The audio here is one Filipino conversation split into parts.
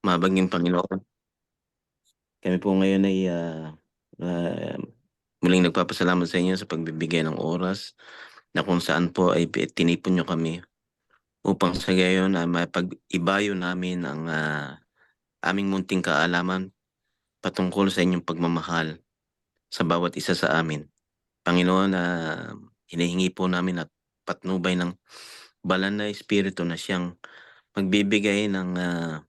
Mabaging Panginoon, kami po ngayon ay ah, muling nagpapasalamat sa inyo sa pagbibigay ng oras na kung saan po ay tinipon niyo kami upang sa gayon mapag-ibayo namin ang aming munting kaalaman patungkol sa inyong pagmamahal sa bawat isa sa amin. Panginoon, hinihingi po namin at patnubay ng banal na Espiritu na siyang magbibigay ng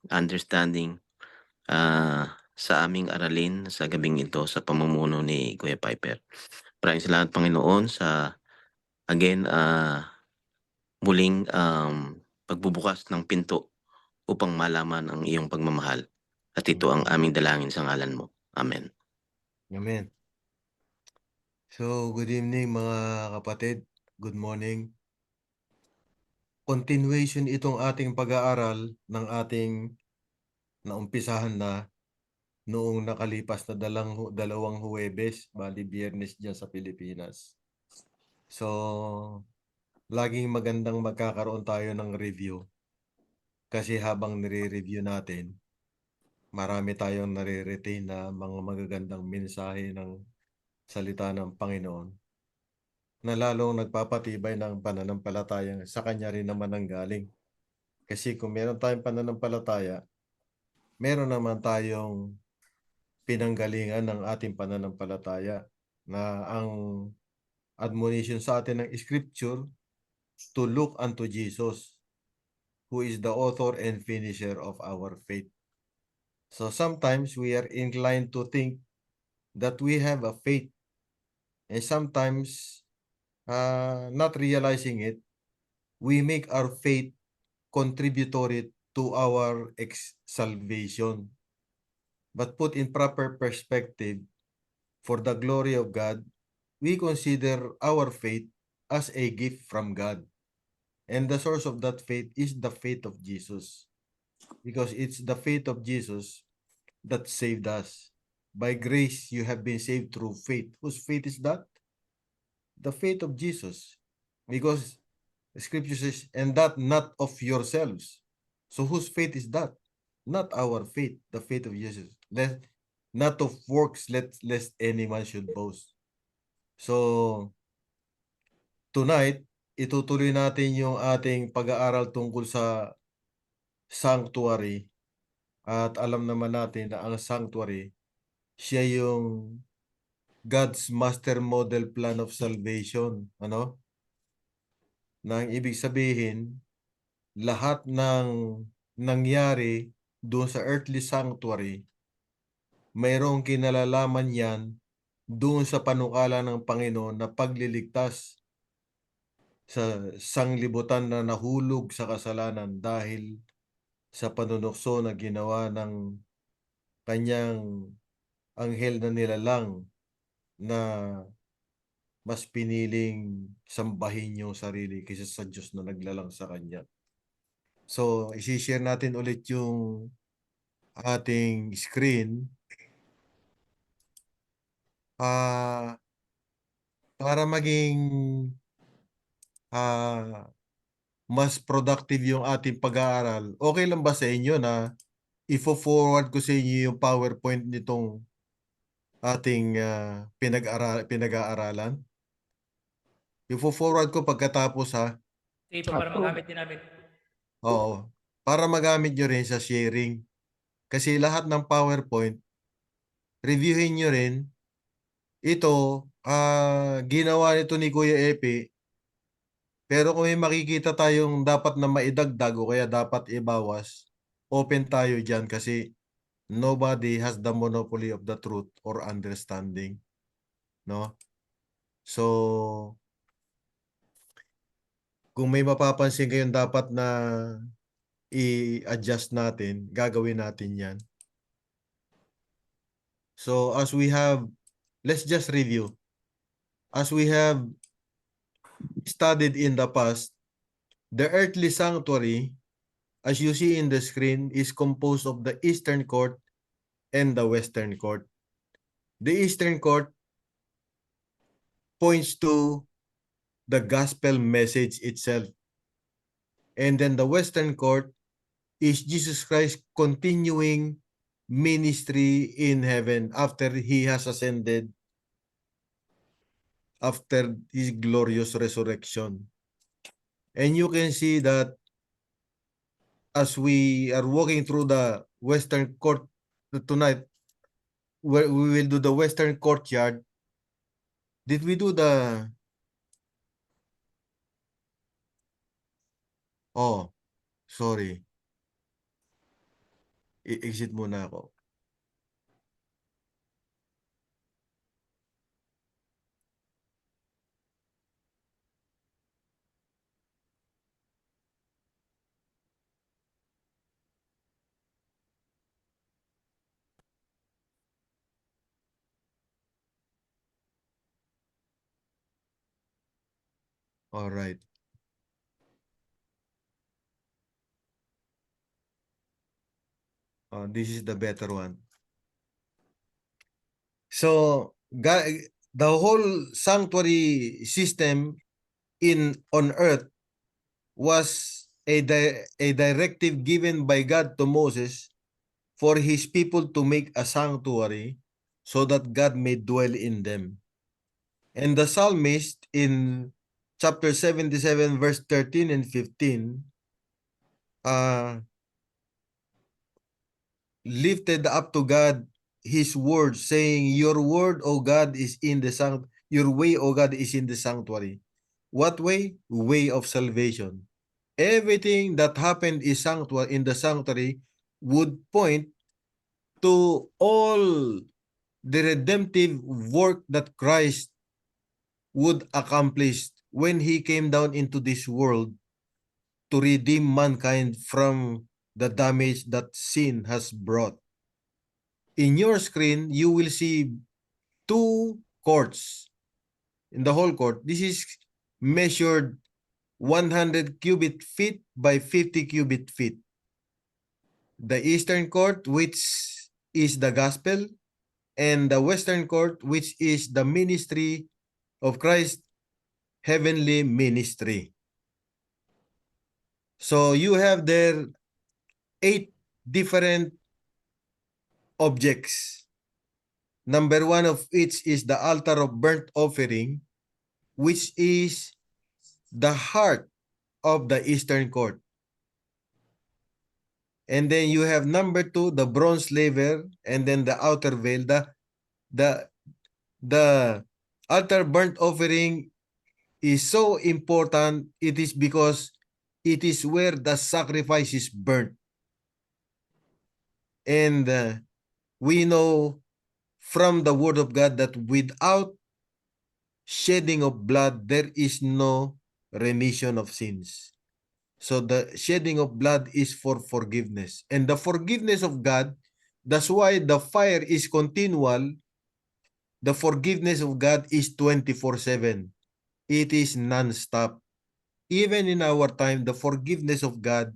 understanding sa aming aralin sa gabing ito sa pamumuno ni Kuya Piper. Maraming salamat Panginoon sa again, muling pagbubukas ng pinto upang malaman ang iyong pagmamahal. At ito ang aming dalangin sa ngalan mo. Amen. Amen. So, good evening mga kapatid. Good morning. Continuation itong ating pag-aaral ng ating naumpisahan na noong nakalipas na dalawang Huwebes, bali Biyernes dyan sa Pilipinas. So, laging magandang magkakaroon tayo ng review kasi habang nire-review natin, marami tayong nare-retain na mga magagandang mensahe ng salita ng Panginoon na lalong nagpapatibay ng pananampalataya sa Kanya rin naman ang galing. Kasi kung meron tayong pananampalataya, meron naman tayong pinanggalingan ng ating pananampalataya na ang admonition sa atin ng Scripture to look unto Jesus, who is the author and finisher of our faith. So sometimes we are inclined to think that we have a faith, and sometimes not realizing it, we make our faith contributory to our salvation. But put in proper perspective, for the glory of God, we consider our faith as a gift from God. And the source of that faith is the faith of Jesus. Because it's the faith of Jesus that saved us. By grace, you have been saved through faith. Whose faith is that? The faith of Jesus. Because the scripture says, and that not of yourselves. So whose faith is that? Not our faith, the faith of Jesus. Not of works, lest any man should boast. So, tonight, itutuloy natin yung ating pag-aaral tungkol sa sanctuary. At alam naman natin na ang sanctuary, siya yung God's master model plan of salvation. Ano? Nang ibig sabihin, lahat ng nangyari doon sa earthly sanctuary, mayroong kinalalaman yan doon sa panukala ng Panginoon na pagliligtas sa sanglibutan na nahulog sa kasalanan dahil sa panunukso na ginawa ng kanyang anghel na nilalang na mas piniling sambahin yung sarili kaysa sa Diyos na naglalang sa kanya. So, isi-share natin ulit yung ating screen para maging mas productive yung ating pag-aaral. Okay lang ba sa inyo na ifo-forward ko sa inyo yung PowerPoint nitong ating pinag-aaralan? Ifo-forward ko pagkatapos ha. Sige po, para magamit din namin. Oo. Para magamit nyo rin sa sharing. Kasi lahat ng PowerPoint, reviewin nyo rin. Ito, ginawa nito ni Kuya Epe. Pero kung may makikita tayong dapat na maidagdag o kaya dapat ibawas, open tayo dyan kasi nobody has the monopoly of the truth or understanding. No? So, kung may mapapansin kayong dapat na i-adjust natin, gagawin natin yan. So, let's just review. As we have studied in the past, the earthly sanctuary, as you see in the screen, is composed of the eastern court and the western court. The eastern court points to the gospel message itself. And then the western court is Jesus Christ continuing ministry in heaven after he has ascended, after his glorious resurrection. And you can see that as we are walking through the Western Court tonight, where we will do the Western Courtyard. Did we do the... Oh, sorry. I-exit muna ako. All right. This is the better one. So, the whole sanctuary system on earth was a directive given by God to Moses for his people to make a sanctuary so that God may dwell in them. And the psalmist in chapter 77, verse 13 and 15, lifted up to God his word, saying, "Your word, O God, is in the your way, O God, is in the sanctuary." What way? Way of salvation. Everything that happened in the sanctuary would point to all the redemptive work that Christ would accomplish when he came down into this world to redeem mankind from the damage that sin has brought. In your screen, you will see two courts in the whole court. This is measured 100 cubic feet by 50 cubic feet. The Eastern Court, which is the gospel, and the Western Court, which is the ministry of Christ, heavenly ministry. So you have there 8 different objects. Number one of each is the altar of burnt offering, which is the heart of the Eastern Court. And then you have number 2, the bronze laver, and then the outer veil. The altar burnt offering is so important. It is because it is where the sacrifice is burnt. And we know from the word of God that without shedding of blood, there is no remission of sins. So the shedding of blood is for forgiveness. And the forgiveness of God, that's why the fire is continual. The forgiveness of God is 24/7. It is non-stop. Even in our time, the forgiveness of God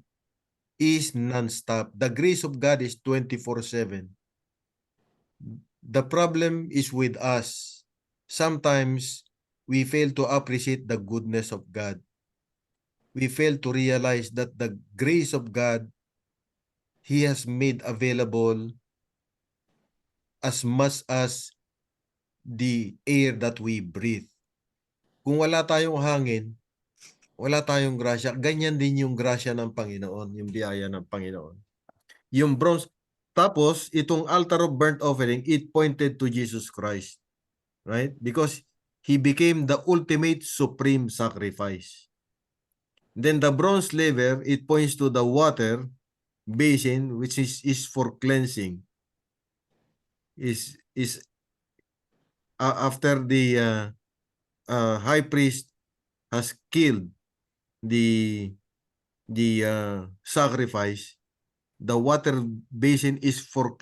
is non-stop. The grace of God is 24/7. The problem is with us. Sometimes we fail to appreciate the goodness of God. We fail to realize that the grace of God, He has made available as much as the air that we breathe. Kung wala tayong hangin, wala tayong grasya. Ganyan din yung grasya ng Panginoon, yung biyaya ng Panginoon. Yung bronze, tapos itong altar of burnt offering, it pointed to Jesus Christ. Right? Because He became the ultimate supreme sacrifice. Then the bronze laver, it points to the water basin, which is for cleansing. After the high priest has killed the sacrifice, the water basin is for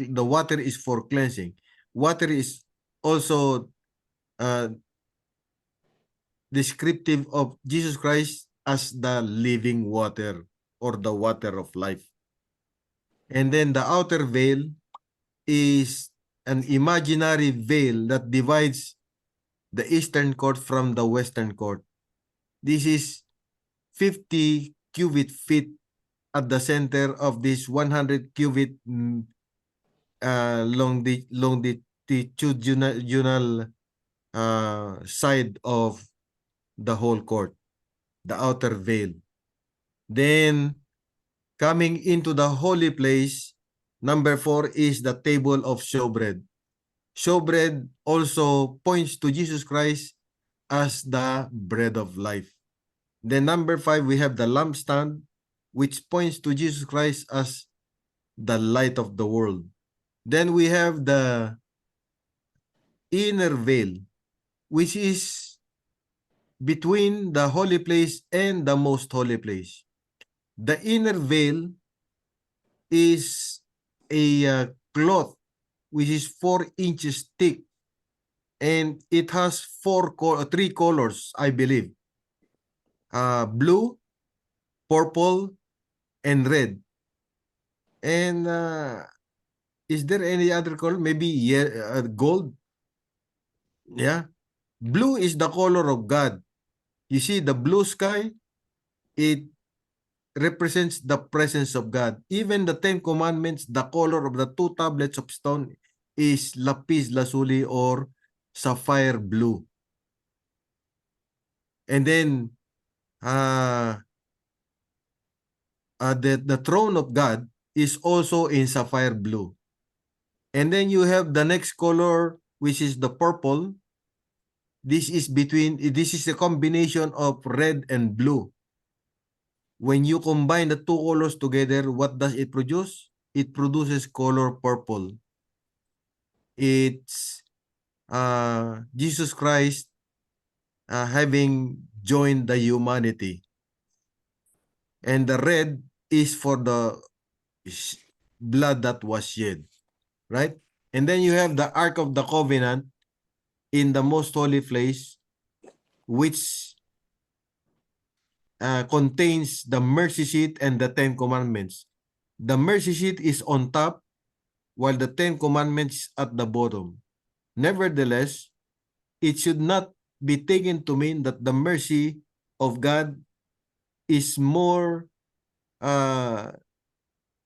cleansing. Water is also descriptive of Jesus Christ as the living water or the water of life. And then the outer veil is an imaginary veil that divides the Eastern Court from the Western Court. This is 50 cubic feet at the center of this 100 cubit longitudinal side of the whole court, the outer veil. Then coming into the holy place, number 4 is the table of showbread. Showbread also points to Jesus Christ as the bread of life. Then number 5, we have the lampstand, which points to Jesus Christ as the light of the world. Then we have the inner veil, which is between the holy place and the most holy place. The inner veil is a cloth which is 4 inches thick, and it has 3 colors, I believe. Blue, purple, and red. And is there any other color? Maybe gold? Yeah. Blue is the color of God. You see the blue sky, it represents the presence of God. Even the 10 Commandments, the color of the 2 tablets of stone is lapis lazuli or sapphire blue. And then the throne of God is also in sapphire blue. And then you have the next color, which is the purple. This is a combination of red and blue. When you combine the 2 colors together, what does it produce? It produces color purple. It's Jesus Christ having joined the humanity. And the red is for the blood that was shed, right? And then you have the Ark of the Covenant in the most holy place, which contains the mercy seat and the 10 Commandments. The mercy seat is on top, while the 10 Commandments at the bottom. Nevertheless, it should not be taken to mean that the mercy of God is more,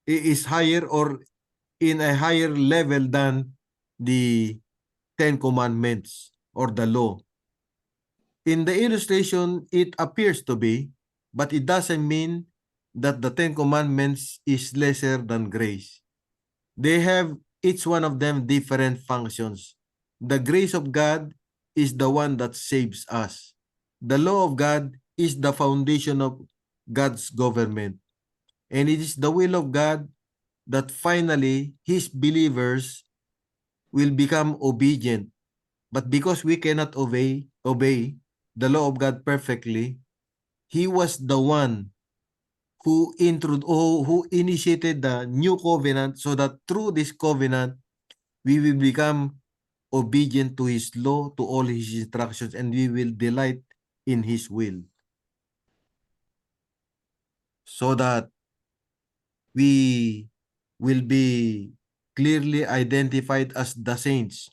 is higher or in a higher level than the 10 Commandments or the law. In the illustration, it appears to be, but it doesn't mean that the 10 Commandments is lesser than grace. They have each one of them different functions. The grace of God is the one that saves us. The law of God is the foundation of God's government. And it is the will of God that finally His believers will become obedient. But because we cannot obey the law of God perfectly, He was the one who initiated the new covenant, so that through this covenant, we will become obedient to His law, to all His instructions, and we will delight in His will. So that we will be clearly identified as the saints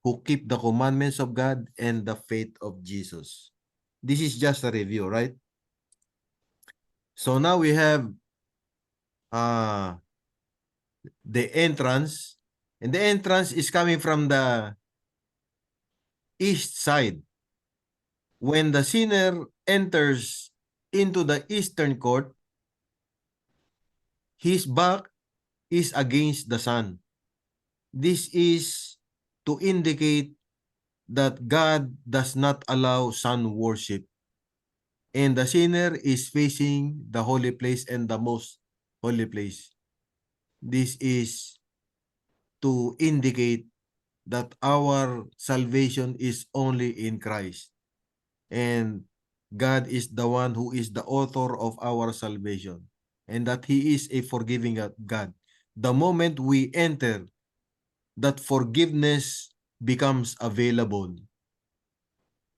who keep the commandments of God and the faith of Jesus. This is just a review, right? So now we have the entrance, and the entrance is coming from the east side. When the sinner enters into the eastern court, his back is against the sun. This is to indicate that God does not allow sun worship, and the sinner is facing the holy place and the most holy place. This is to indicate that our salvation is only in Christ, and God is the one who is the author of our salvation, and that He is a forgiving God. The moment we enter, that forgiveness becomes available.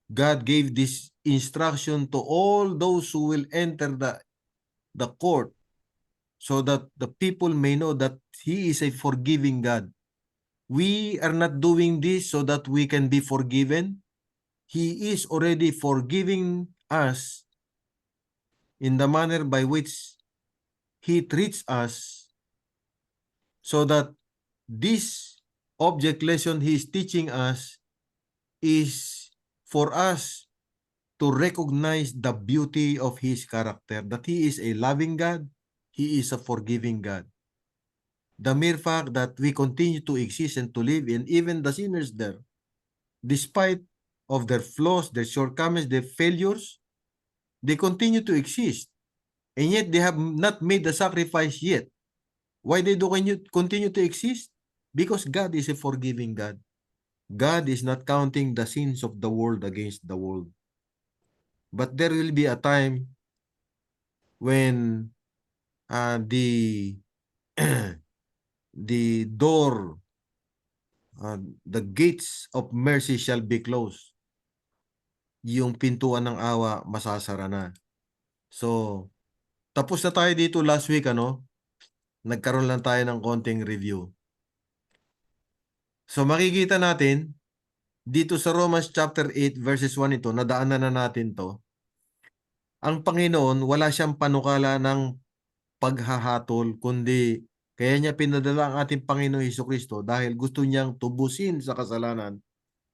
God gave this instruction to all those who will enter the court, so that the people may know that He is a forgiving God. We are not doing this so that we can be forgiven. He is already forgiving us in the manner by which He treats us so that this object lesson He is teaching us is for us to recognize the beauty of His character, that He is a loving God, He is a forgiving God. The mere fact that we continue to exist and to live, and even the sinners there, despite of their flaws, their shortcomings, their failures, they continue to exist. And yet they have not made the sacrifice yet. Why they do continue to exist? Because God is a forgiving God. God is not counting the sins of the world against the world. But there will be a time when the the door, the gates of mercy shall be closed. Yung pintuan ng awa masasara na. So, tapos na tayo dito last week, ano? Nagkaroon lang tayo ng konting review. So, makikita natin dito sa Romans chapter 8 verses 1 ito, nadaanan na natin to. Ang Panginoon, wala siyang panukala ng paghahatol, kundi kaya niya pinadala ang ating Panginoon Hesukristo dahil gusto niyang tubusin sa kasalanan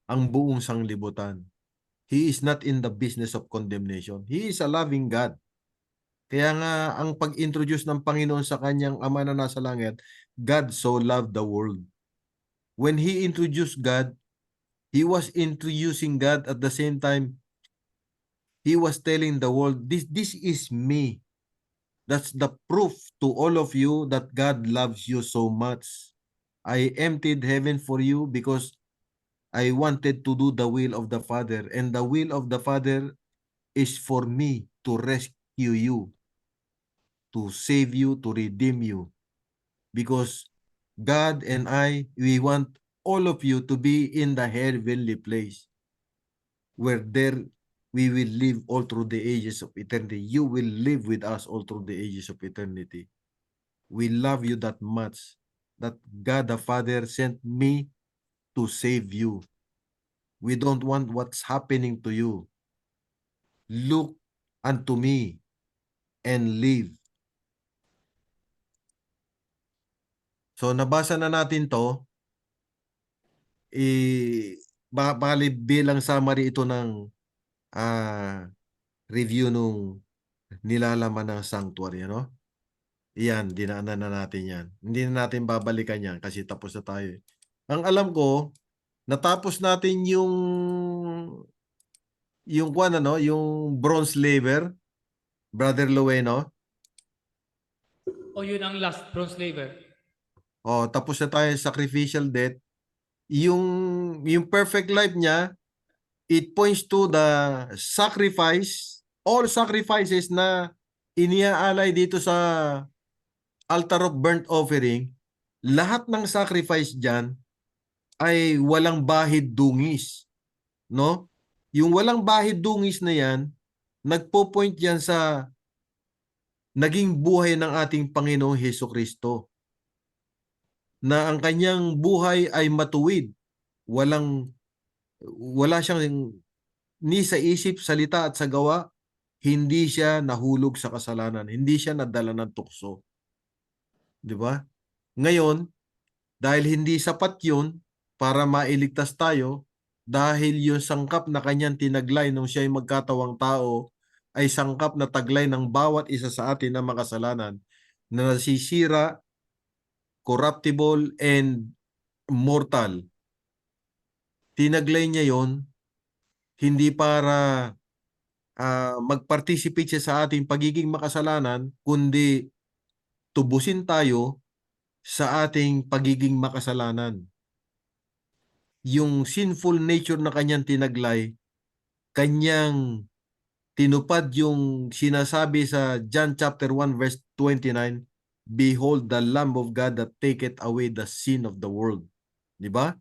ang buong sanglibutan. He is not in the business of condemnation. He is a loving God. Kaya nga ang pag-introduce ng Panginoon sa kanyang Ama na nasa langit, God so loved the world. When He introduced God, He was introducing God at the same time. He was telling the world, this is me. That's the proof to all of you that God loves you so much. I emptied heaven for you because I wanted to do the will of the Father. And the will of the Father is for me to rescue you, to save you, to redeem you. Because God and I, we want all of you to be in the heavenly place where there we will live all through the ages of eternity. You will live with us all through the ages of eternity. We love you that much that God the Father sent me to save you. We don't want what's happening to you. Look unto me and live. So nabasa na natin to. Bali bilang summary ito ng review nung nilalaman ng sanctuary, no? Yan, dinaanan na natin yan. Hindi na natin babalikan yan kasi tapos na tayo. Ang alam ko, natapos natin yung bronze laver, Brother Lueno. O yun ang last bronze laver. O, tapos na tayo sacrificial death. Yung perfect life niya, it points to the sacrifice, all sacrifices na iniaalay dito sa altar of burnt offering. Lahat ng sacrifice dyan ay walang bahid dungis. No? Yung walang bahid dungis na yan, nagpo-point yan sa naging buhay ng ating Panginoong Hesukristo. Na ang kanyang buhay ay matuwid. Wala siyang ni sa isip, salita at sa gawa, hindi siya nahulog sa kasalanan. Hindi siya nadala ng tukso. Di ba? Ngayon, dahil hindi sapat yun para mailigtas tayo, dahil yung sangkap na kanyang tinaglay nung siya ay magkatawang tao, ay sangkap na taglay ng bawat isa sa atin na makasalanan, na nasisira, corruptible, and mortal. Tinaglay niya yon hindi para mag-participate siya sa ating pagiging makasalanan, kundi tubusin tayo sa ating pagiging makasalanan. Yung sinful nature na kanyang tinaglay, kanyang tinupad yung sinasabi sa John chapter 1 verse 29, Behold the Lamb of God that taketh away the sin of the world. Di ba?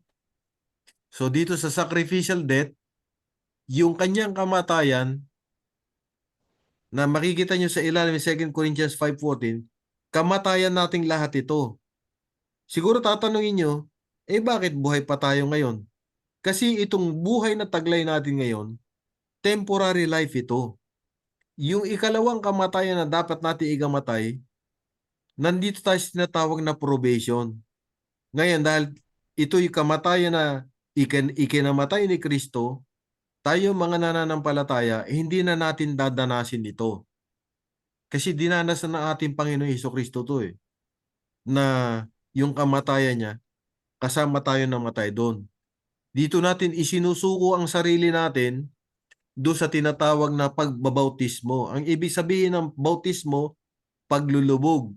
So dito sa sacrificial death, yung kanyang kamatayan, na makikita nyo sa ilalim ng 2 Corinthians 5:14, kamatayan nating lahat ito. Siguro tatanungin nyo, bakit buhay pa tayo ngayon? Kasi itong buhay na taglay natin ngayon, temporary life ito. Yung ikalawang kamatayan na dapat natin igamatay, Nandito tayo sa tinatawag na probation. Ngayon, dahil ito'y kamatayan na ikinamatay ni Kristo, tayo mga nananampalataya, hindi na natin dadanasin ito. Kasi dinanas na ng ating Panginoong Hesukristo to na yung kamatayan niya, kasama tayo namatay doon. Dito natin isinusuko ang sarili natin doon sa tinatawag na pagbabautismo. Ang ibig sabihin ng bautismo, paglulubog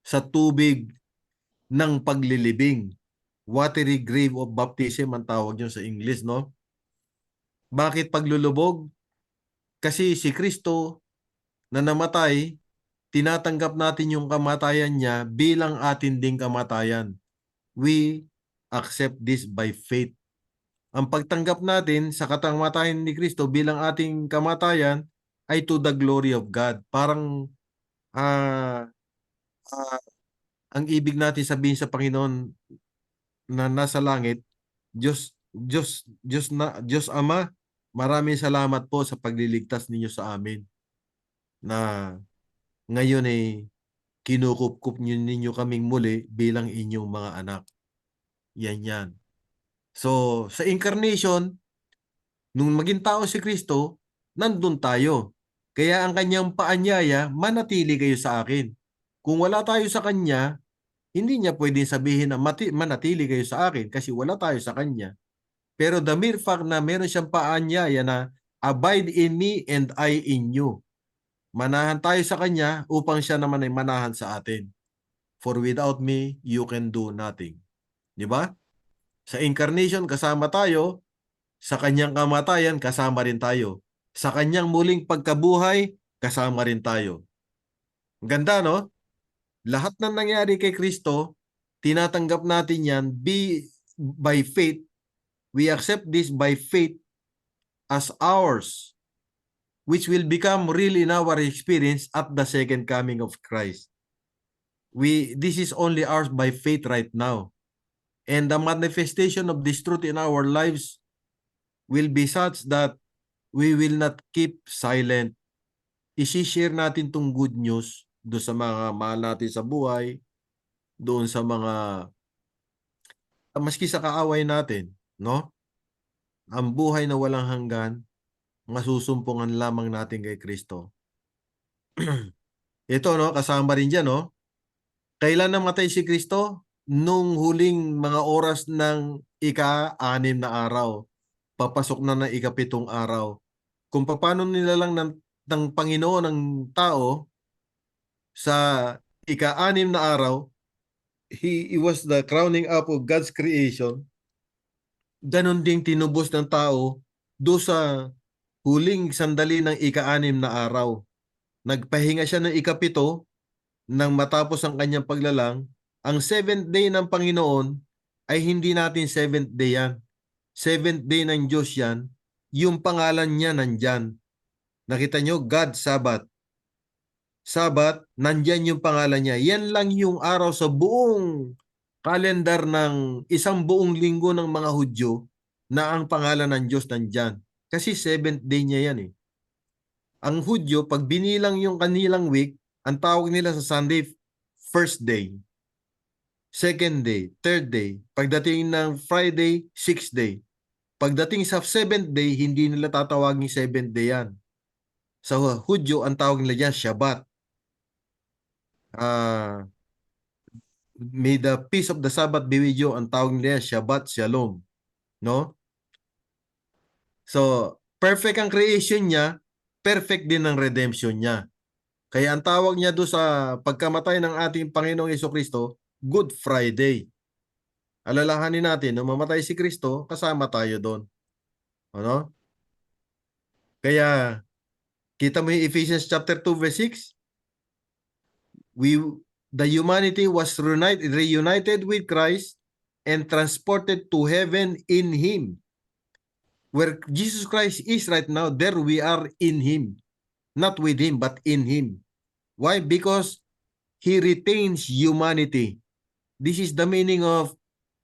sa tubig ng paglilibing. Watery grave of baptism ang tawag yun sa English, no? Bakit paglulubog? Kasi si Kristo na namatay, tinatanggap natin yung kamatayan niya bilang atin ding kamatayan. We accept this by faith. Ang pagtanggap natin sa kamatayan ni Kristo bilang ating kamatayan ay to the glory of God. Parang ah, ah, ang ibig natin sabihin sa Panginoon na nasa langit, Diyos Ama, maraming salamat po sa pagliligtas ninyo sa amin na ngayon ay kinukup ninyo kaming muli bilang inyong mga anak. Yan. So, sa incarnation, nung maging tao si Kristo, nandun tayo. Kaya ang kanyang paanyaya, manatili kayo sa akin. Kung wala tayo sa kanya, hindi niya pwedeng sabihin na manatili kayo sa akin kasi wala tayo sa kanya. Pero the mere fact na meron siyang paanyaya na abide in me and I in you. Manahan tayo sa kanya upang siya naman ay manahan sa atin. For without me, you can do nothing. Di ba? Sa incarnation, kasama tayo. Sa kanyang kamatayan, kasama rin tayo. Sa kanyang muling pagkabuhay, kasama rin tayo. Ang ganda, no? Lahat ng nangyari kay Kristo, tinatanggap natin yan by faith. We accept this by faith as ours, which will become real in our experience at the second coming of Christ. This is only ours by faith right now. And the manifestation of this truth in our lives will be such that we will not keep silent. I-share natin tong good news doon sa mga mahal natin sa buhay, doon sa mga, maski sa kaaway natin, no? Ang buhay na walang hanggan, masusumpungan lamang natin kay Kristo. Ito, no? Kasama rin dyan, no? Kailan namatay si Kristo? Nung huling mga oras ng ika-6 na araw. Papasok na ng ika-7 araw. Kung paano nilalang ng Panginoon ng tao sa ika-6 na araw, he was the crowning up of God's creation. Ganon ding tinubos ng tao do sa huling sandali ng ika-6 na araw. Nagpahinga siya ng ika-7 nang matapos ang kanyang paglalang. Ang 7th day ng Panginoon ay hindi natin 7th day yan. 7th day ng Diyos yan. Yung pangalan niya nandyan. Nakita nyo, God Sabbath. Sabbath, nandyan yung pangalan niya. Yan lang yung araw sa buong kalendar ng isang buong linggo ng mga Hudyo na ang pangalan ng Diyos nandyan. Kasi 7th day niya yan. Ang Hudyo, pag binilang yung kanilang week, ang tawag nila sa Sunday, first day, second day, third day. Pagdating ng Friday, sixth day. Pagdating sa 7th day, hindi nila tatawagin 7th day yan. Sa Hudyo, ang tawag nila dyan, Shabbat. May the peace of the Sabbath be with you, ang tawag nila Shabbat Shalom. No? So, perfect ang creation niya, perfect din ang redemption niya. Kaya ang tawag niya doon sa pagkamatay ng ating Panginoong Hesukristo, Good Friday. Alalahanin natin, nung mamatay si Kristo, kasama tayo doon. Ano? Kaya, kita mo yung Ephesians chapter 2 verse 6? The humanity was reunited with Christ and transported to heaven in Him. Where Jesus Christ is right now, there we are in Him. Not with Him, but in Him. Why? Because He retains humanity. This is the meaning of,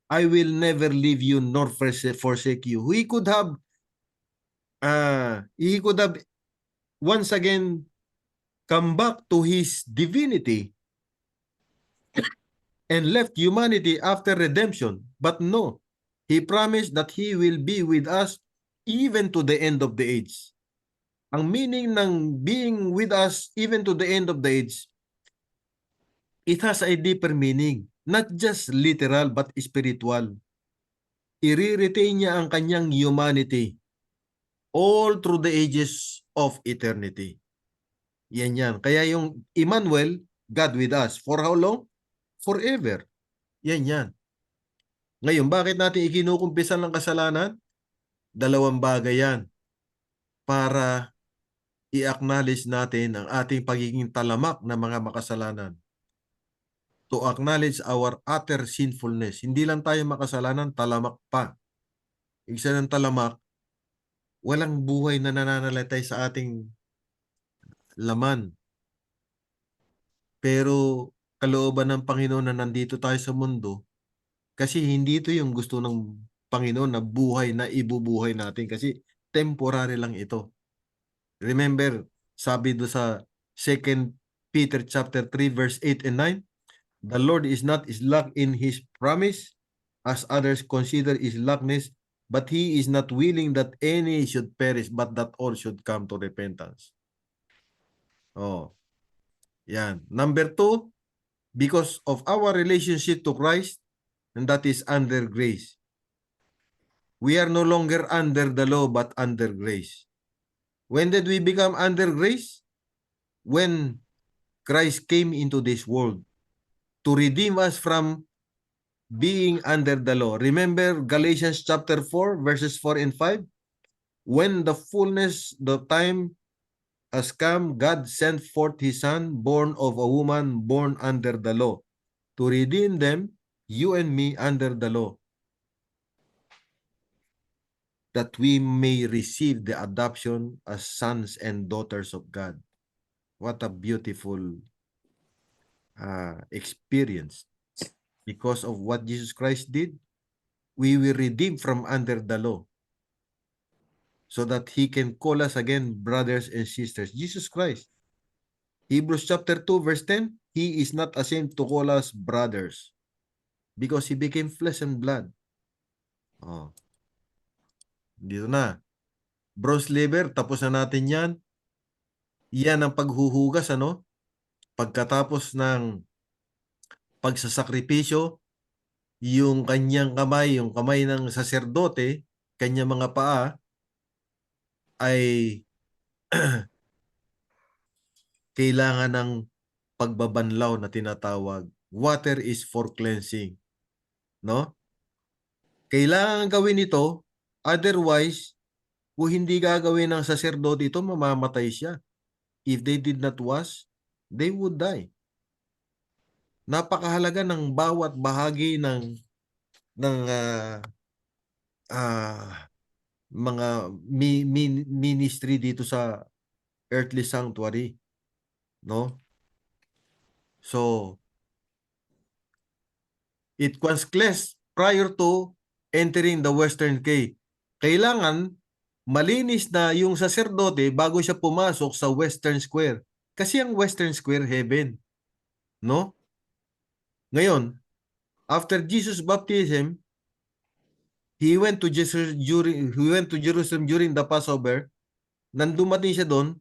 I will never leave you nor forsake you. He could have once again come back to His divinity. and left humanity after redemption. But no, He promised that He will be with us even to the end of the age. Ang meaning ng being with us even to the end of the age, it has a deeper meaning. Not just literal but spiritual. I-retain niya ang kanyang humanity all through the ages of eternity. Yan. Kaya yung Emmanuel, God with us. For how long? Forever. Yan. Ngayon, bakit natin ikinukumpisan ng kasalanan? Dalawang bagay yan. Para i-acknowledge natin ang ating pagiging talamak na mga makasalanan. To acknowledge our utter sinfulness. Hindi lang tayo makasalanan, talamak pa. Ibig sabihin ng talamak, walang buhay na nananalatay sa ating laman. Pero kalooban ng Panginoon na nandito tayo sa mundo, kasi hindi ito yung gusto ng Panginoon na buhay na ibubuhay natin kasi temporary lang ito. Remember, sabi do sa 2 Peter chapter 3 verse 8 and 9, the Lord is not slack in His promise, as others consider His slackness, but He is not willing that any should perish, but that all should come to repentance. Oh, yan. Number 2, because of our relationship to Christ, and that is under grace. We are no longer under the law, but under grace. When did we become under grace? When Christ came into this world to redeem us from being under the law. Remember Galatians chapter 4 verses 4 and 5? When the fullness, the time has come, God sent forth His Son, born of a woman, born under the law, to redeem them, you and me, under the law, that we may receive the adoption as sons and daughters of God. What a beautiful experience. Because of what Jesus Christ did, we will redeem from under the law so that He can call us again brothers and sisters. Jesus Christ. Hebrews chapter 2 verse 10, He is not ashamed to call us brothers because He became flesh and blood. Oh. Dito na. Bronze liver, tapos na natin yan. Yan ang paghuhugas, ano? Pagkatapos ng pagsasakripisyo, yung kanyang kamay, yung kamay ng saserdote, kanyang mga paa, ay kailangan ng pagbabanlaw na tinatawag. Water is for cleansing. No? Kailangan gawin ito, otherwise, kung hindi gagawin ng saserdote ito, mamamatay siya. If they did not wash, they would die. Napakahalaga ng bawat bahagi ng mga ministry dito sa earthly sanctuary, no? So it was cleansed prior to entering the western gate. Kailangan malinis na yung saserdote bago siya pumasok sa western square. Kasi ang western square heaven, no? Ngayon, after Jesus' baptism, he went to Jerusalem during the Passover. Nang dumating siya doon,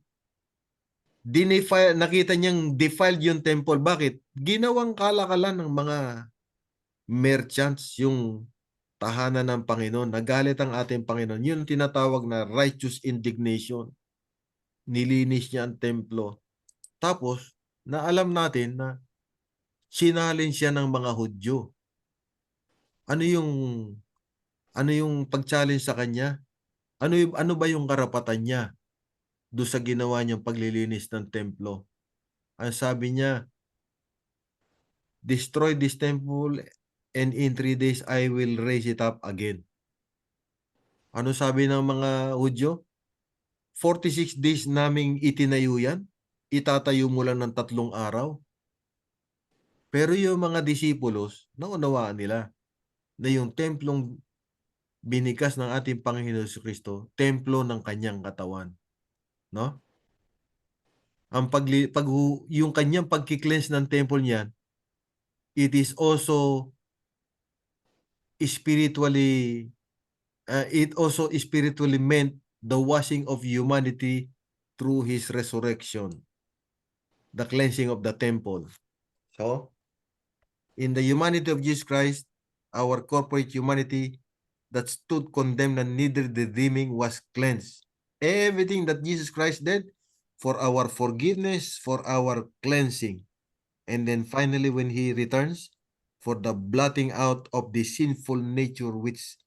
nakita niyang defiled yung temple. Bakit? Ginawang kalakalan ng mga merchants yung tahanan ng Panginoon. Nagalit ang ating Panginoon. Yun tinatawag na righteous indignation. Nilinis niya ang templo. Tapos, naalam natin na sinalin siya ng mga Hudyo. Ano yung pag-challenge sa kanya? Ano ba yung karapatan niya do sa ginawa niyang paglilinis ng templo? Ang sabi niya, destroy this temple and in 3 days I will raise it up again. Ano sabi ng mga Hudyo? 46 days naming itinayo yan. Itatayo mo lang ng 3 araw. Pero yung mga disipulos, naunawaan nila na yung templong binikas ng ating Panginoon Jesucristo, templo ng kanyang katawan. No? Ang yung kanyang pagki-cleanse ng temple niyan, it is also spiritually it also spiritually meant the washing of humanity through his resurrection, the cleansing of the temple. So, in the humanity of Jesus Christ, our corporate humanity that stood condemned and needed redeeming was cleansed. Everything that Jesus Christ did for our forgiveness, for our cleansing. And then finally, when he returns, for the blotting out of the sinful nature which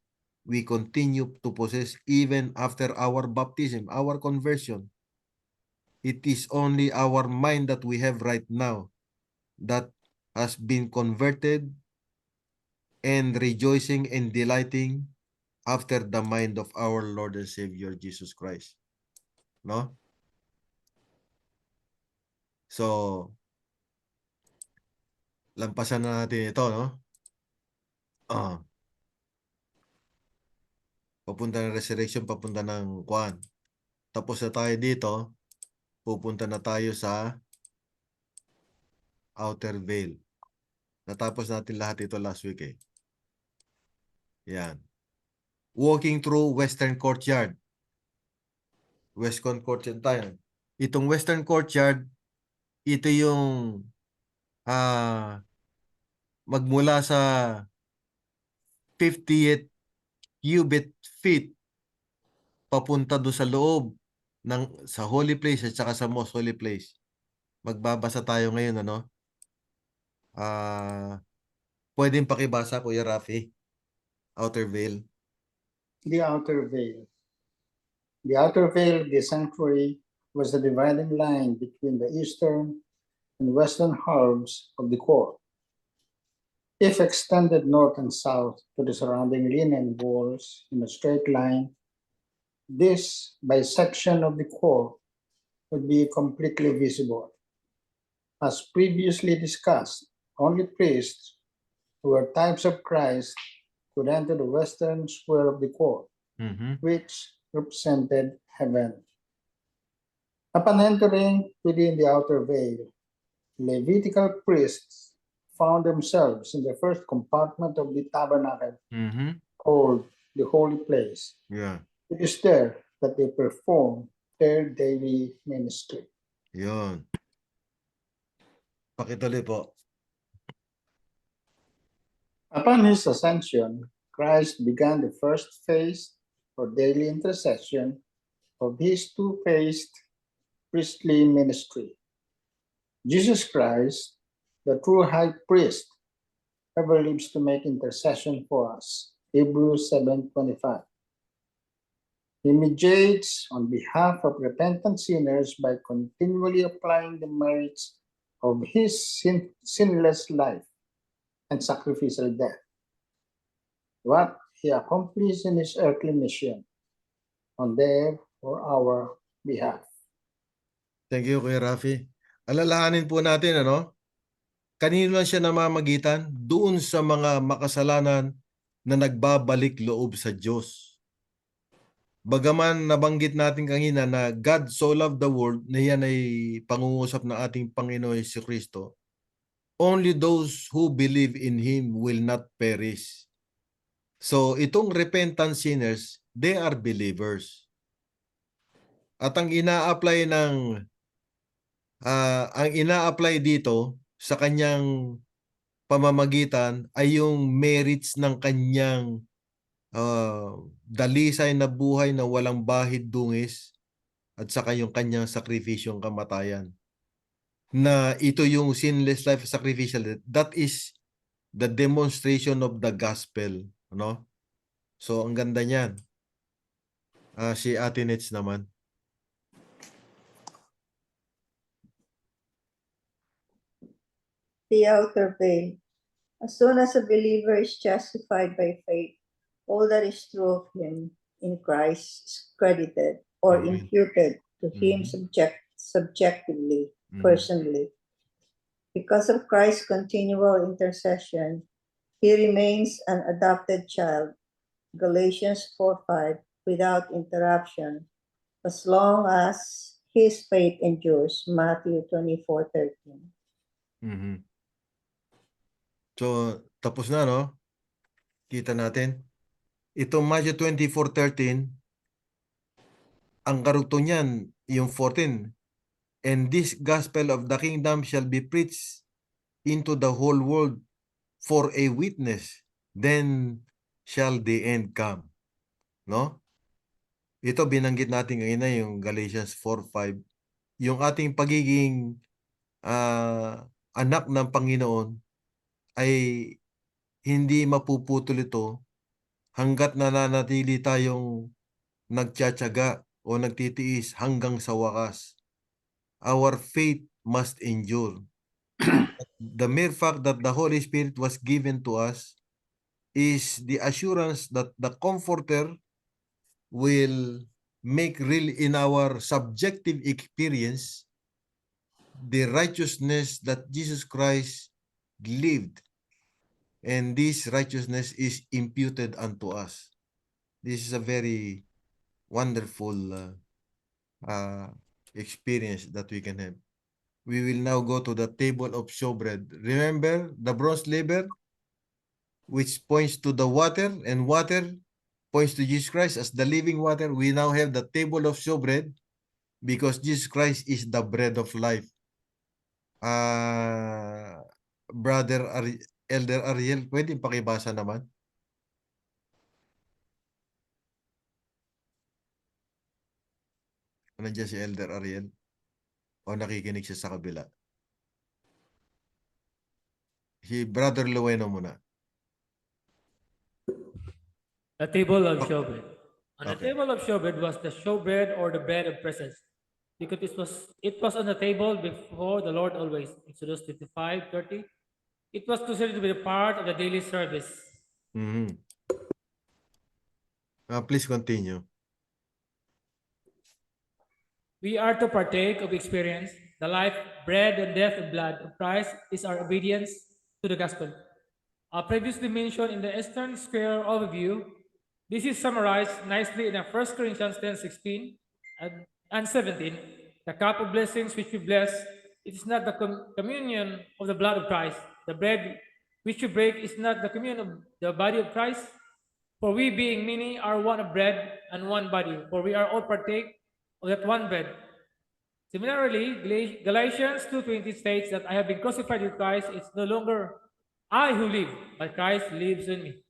we continue to possess even after our baptism, our conversion. It is only our mind that we have right now that has been converted and rejoicing and delighting after the mind of our Lord and Savior Jesus Christ. No? So, lampasan na natin ito, no? Papunta ng resurrection, papunta ng Kwan. Tapos na tayo dito, pupunta na tayo sa outer veil. Natapos natin lahat ito last week eh. Yan. Walking through Western Courtyard. Western Courtyard tayo. Itong Western Courtyard, ito yung magmula sa 50th cubit feet papunta do sa loob sa holy place at saka sa most holy place. Magbabasa tayo ngayon, ano? Pwedeng pakibasa, Kuya Rafi? Outer veil. The outer veil. The outer veil of the sanctuary was the dividing line between the eastern and western halves of the court. If extended north and south to the surrounding linen walls in a straight line, this bisection of the court would be completely visible. As previously discussed, only priests who were types of Christ could enter the western square of the court, which represented heaven. Upon entering within the outer veil, Levitical priests found themselves in the first compartment of the tabernacle, called the holy place. Yeah. It is there that they perform their daily ministry. Yun. Pakituloy po. Upon his ascension, Christ began the first phase or daily intercession of his two-phased priestly ministry. Jesus Christ, the true high priest, ever lives to make intercession for us. Hebrews 7:25. He mediates on behalf of repentant sinners by continually applying the merits of his sinless life and sacrificial death. What he accomplished in his earthly mission on their or our behalf. Thank you, Kuya Rafi. Alalahanin po natin, ano? Kanino lang siya namamagitan? Doon sa mga makasalanan na nagbabalik loob sa Diyos. Bagaman nabanggit natin kanina na God so loved the world, na yan ay pangungusap ng ating Panginoon Jesucristo, only those who believe in Him will not perish. So, itong repentant sinners, they are believers. At ang ina-apply dito sa kanyang pamamagitan ay yung merits ng kanyang dalisay na buhay na walang bahid dungis at saka yung kanyang sakrifisyong kamatayan. Na ito yung sinless life sacrificial. That is the demonstration of the gospel. Ano? So, ang ganda niyan. Si Ate Nets naman. The outer veil. As soon as a believer is justified by faith, all that is true of him in Christ is credited or Amen. imputed to him subjectively, personally. Because of Christ's continual intercession, he remains an adopted child, Galatians 4:5, without interruption, as long as his faith endures, Matthew 24:13. So, tapos na, no? Kita natin. Itong Matthew 24:13, ang karugtong niyan, yung 14. And this gospel of the kingdom shall be preached into the whole world for a witness. Then shall the end come. No? Ito binanggit natin ngayon na yung Galatians 4:5. Yung ating pagiging anak ng Panginoon ay hindi mapuputol ito hanggat nananatili tayong nagtsatsaga o nagtitiis hanggang sa wakas. Our faith must endure. The mere fact that the Holy Spirit was given to us is the assurance that the Comforter will make real in our subjective experience the righteousness that Jesus Christ lived, and this righteousness is imputed unto us. This is a very wonderful experience that we can have. We will now go to the table of showbread. Remember the bronze laver, which points to the water, and water points to Jesus Christ as the living water. We now have the table of showbread because Jesus Christ is the bread of life. Elder Ariel, pwede pakibasa naman? Nandiyan si Elder Ariel? O nakikinig siya sa kabila? Si Brother Lueno muna. The table of Oh, showbread. On the okay. table of showbread was the showbread or the bread of presence, because it was on the table before the Lord always. Exodus 55:30. It was considered to be a part of the daily service. Mhm. Please continue. We are to partake of experience. The life, bread, and death and blood of Christ is our obedience to the gospel. Previously mentioned in the Eastern Square overview, this is summarized nicely in 1 Corinthians 10:16 and 17. The cup of blessings which we bless, it is not the communion of the blood of Christ. The bread which we break is not the communion of the body of Christ. For we being many are one of bread and one body, for we are all partake of that one bread. Similarly, Galatians 2:20 states that I have been crucified with Christ. It's no longer I who live, but Christ lives in me.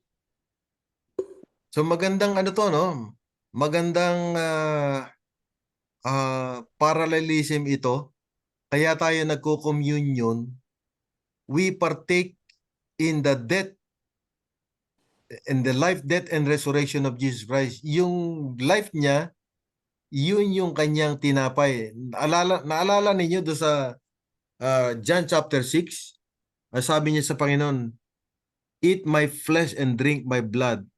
So magandang ano to, no? Magandang parallelism ito. Kaya tayo nagko-communion. We partake in the death and the life, death, and resurrection of Jesus Christ. Yung life niya, yun yung kanyang tinapay. Naalala ninyo doon sa John chapter 6? Sabi niya sa Panginoon, eat my flesh and drink my blood.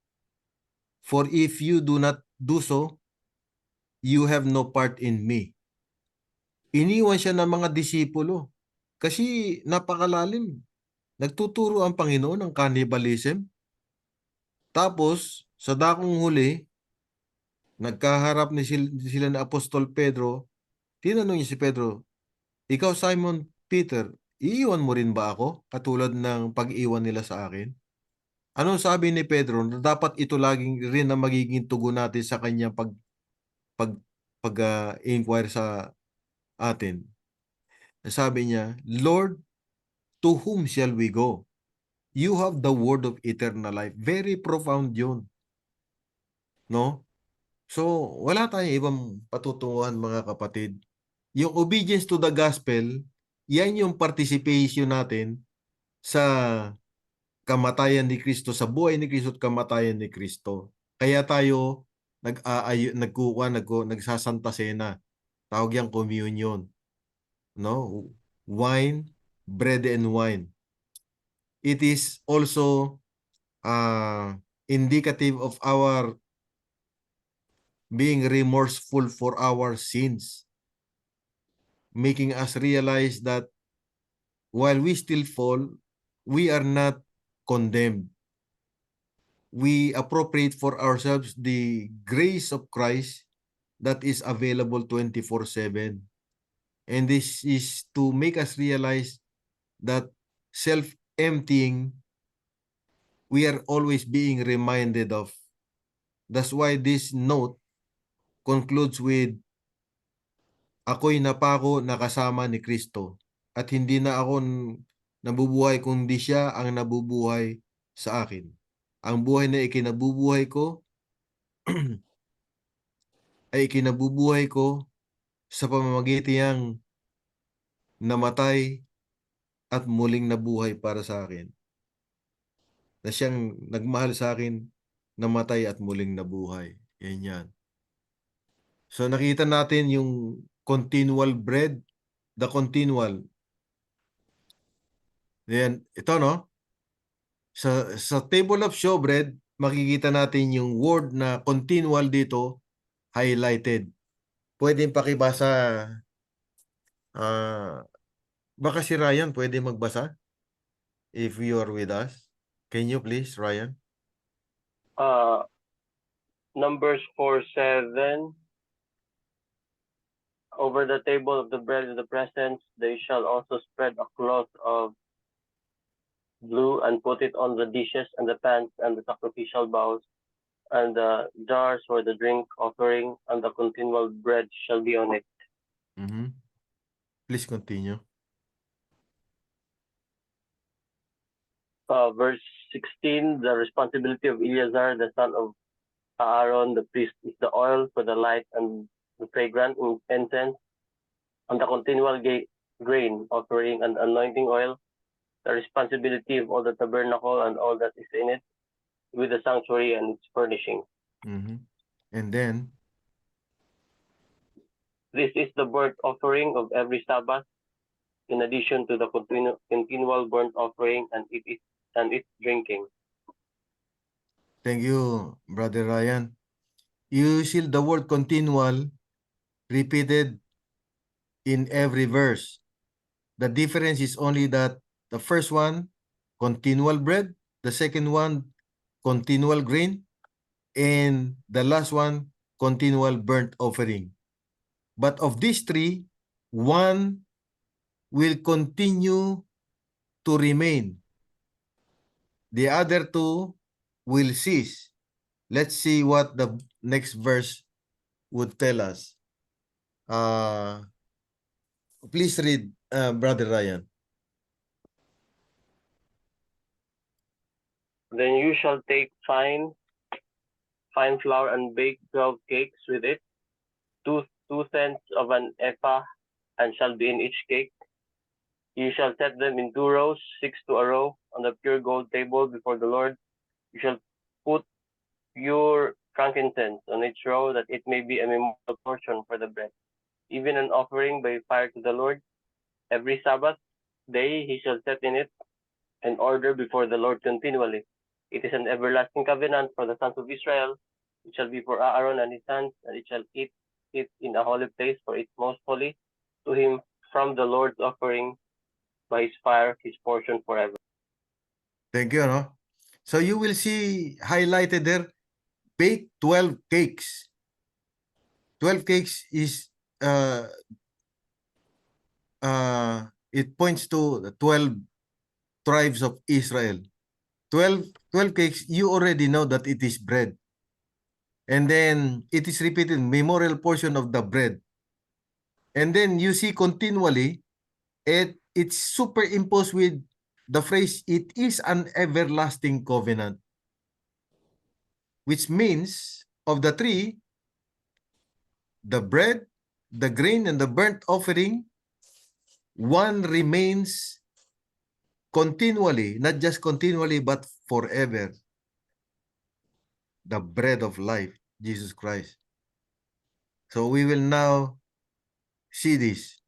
For if you do not do so, you have no part in me. Iniwan siya ng mga disipulo kasi napakalalim. Nagtuturo ang Panginoon ng cannibalism. Tapos, sa dakong huli, nagkaharap sila ni Apostol Pedro. Tinanong niya si Pedro, ikaw Simon Peter, iiwan mo rin ba ako? Katulad ng pag-iwan nila sa akin? Anong sabi ni Pedro? Na dapat ito laging rin na magiging tugon natin sa kanyang inquire sa atin. Sabi niya, Lord, to whom shall we go? You have the word of eternal life. Very profound yun. No? So, wala tayong ibang patutunguhan mga kapatid. Yung obedience to the gospel, yan yung participation natin sa kamatayan ni Kristo, sa buhay ni Kristo at kamatayan ni Kristo. Kaya tayo nagsasanta sena. Tawag yang communion. No? Wine, bread and wine. It is also indicative of our being remorseful for our sins, making us realize that while we still fall, we are not condemned. We appropriate for ourselves the grace of Christ that is available 24/7. And this is to make us realize that self emptying, we are always being reminded of. That's why this note concludes with, ako'y napako na kasama ni Kristo at hindi na ako nabubuhay kundi siya ang nabubuhay sa akin. Ang buhay na ikinabubuhay ko ay ikinabubuhay ko sa pamamagitan namatay at muling nabuhay para sa akin. Na siyang nagmahal sa akin, namatay at muling nabuhay. Yan yan. So nakita natin yung continual bread, the continual. Then ito no, sa table of showbread, makikita natin yung word na continual dito, highlighted. Pwede pakibasa, baka si Ryan pwede magbasa if you are with us. Can you please, Ryan? Numbers 4:7. Over the table of the bread of the presence, they shall also spread a cloth of blue and put it on the dishes and the pans and the sacrificial bowls and the jars for the drink offering, and the continual bread shall be on it. Please continue. Verse 16, the responsibility of Eleazar, the son of Aaron, the priest, is the oil for the light and the fragrant incense, and the continual grain offering and anointing oil, the responsibility of all the tabernacle and all that is in it, with the sanctuary and its furnishing. And then, this is the burnt offering of every Sabbath, in addition to the continual burnt offering and its drinking. thank you, Brother Ryan. You see the word continual repeated in every verse. The difference is only that the first one, continual bread, the second one, continual grain, and the last one, continual burnt offering. But of these three, one will continue to remain. The other two will cease. Let's see what the next verse would tell us. Please read, Brother Ryan. Then you shall take fine flour and bake 12 cakes with it, 2/10 of an ephah, and shall be in each cake. You shall set them in 2 rows, 6 to a row, on the pure gold table before the Lord. You shall put pure frankincense on each row, that it may be a memorial portion for the bread, even an offering by fire to the Lord. Every Sabbath day he shall set in it an order before the Lord continually. It is an everlasting covenant for the sons of Israel. It shall be for Aaron and his sons, and it shall eat it in a holy place, for it's most holy to him. From the Lord's offering by his fire, his portion forever. Thank you. No? So you will see highlighted there, bake 12 cakes. 12 cakes is, it points to the 12 tribes of Israel. 12 cakes, you already know that it is bread. And then it is repeated, memorial portion of the bread. And then you see continually, it's superimposed with the phrase, it is an everlasting covenant. Which means, of the three, the bread, the grain, and the burnt offering, one remains continually, not just continually, but forever. The bread of life, Jesus Christ. So we will now see this.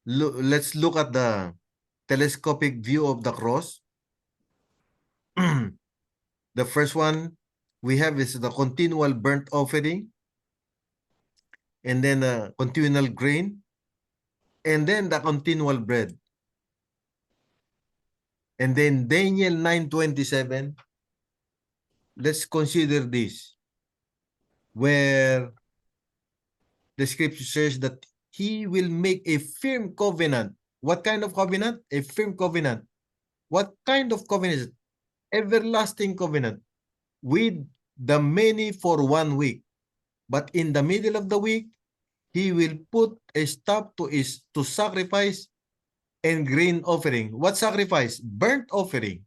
Let's look at the telescopic view of the cross. The first one we have is the continual burnt offering, and then the continual grain, and then the continual bread. And then Daniel 9:27, let's consider this, where the scripture says that he will make a firm covenant. What kind of covenant? A firm covenant What kind of covenant is it? Everlasting covenant with the many for 1 week. But in the middle of the week, he will put a stop to sacrifice and grain offering. What sacrifice? Burnt offering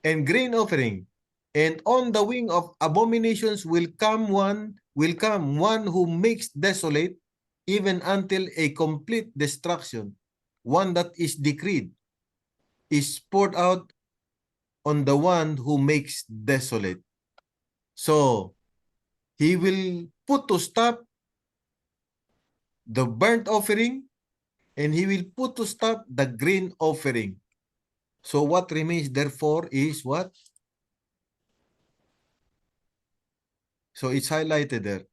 and grain offering. And on the wing of abominations will come one who makes desolate, even until a complete destruction. One that is decreed is poured out on the one who makes desolate. So he will put to stop the burnt offering, and he will put to stop the grain offering. So what remains therefore is what? So it's highlighted there.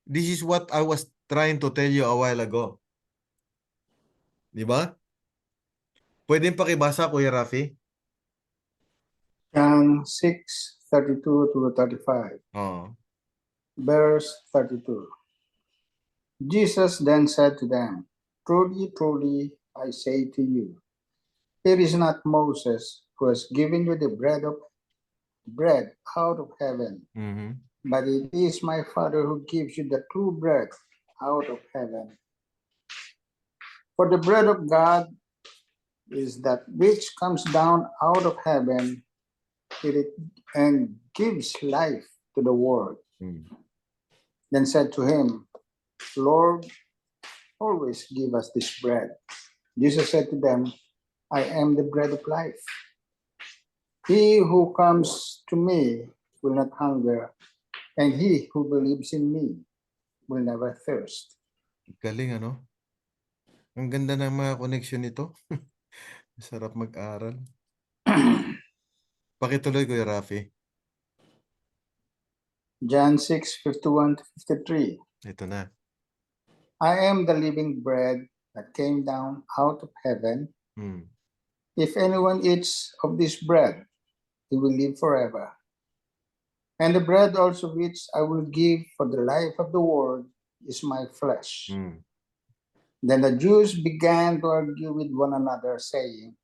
This is what I was trying to tell you a while ago. Di ba? Pwede pakibasa, Kuya Rafi? John 6:32 to 35, Oo. verse 32. Jesus then said to them, Truly, truly, I say to you, it is not Moses who has given you the bread out of heaven, Mhm. but it is my Father who gives you the true bread out of heaven. For the bread of God is that which comes down out of heaven and gives life to the world. Mm. Then said to him, Lord, always give us this bread. Jesus said to them, I am the bread of life. He who comes to me will not hunger, and he who believes in me will never thirst. Galing, ano? Ang ganda ng mga connection nito. Sarap mag-aral. Pakituloy, Kuya Rafi. John 6:51 to 53. Ito na. I am the living bread that came down out of heaven. Mm. If anyone eats of this bread, he will live forever. And the bread also which I will give for the life of the world is my flesh. Mm. Then the Jews began to argue with one another, saying,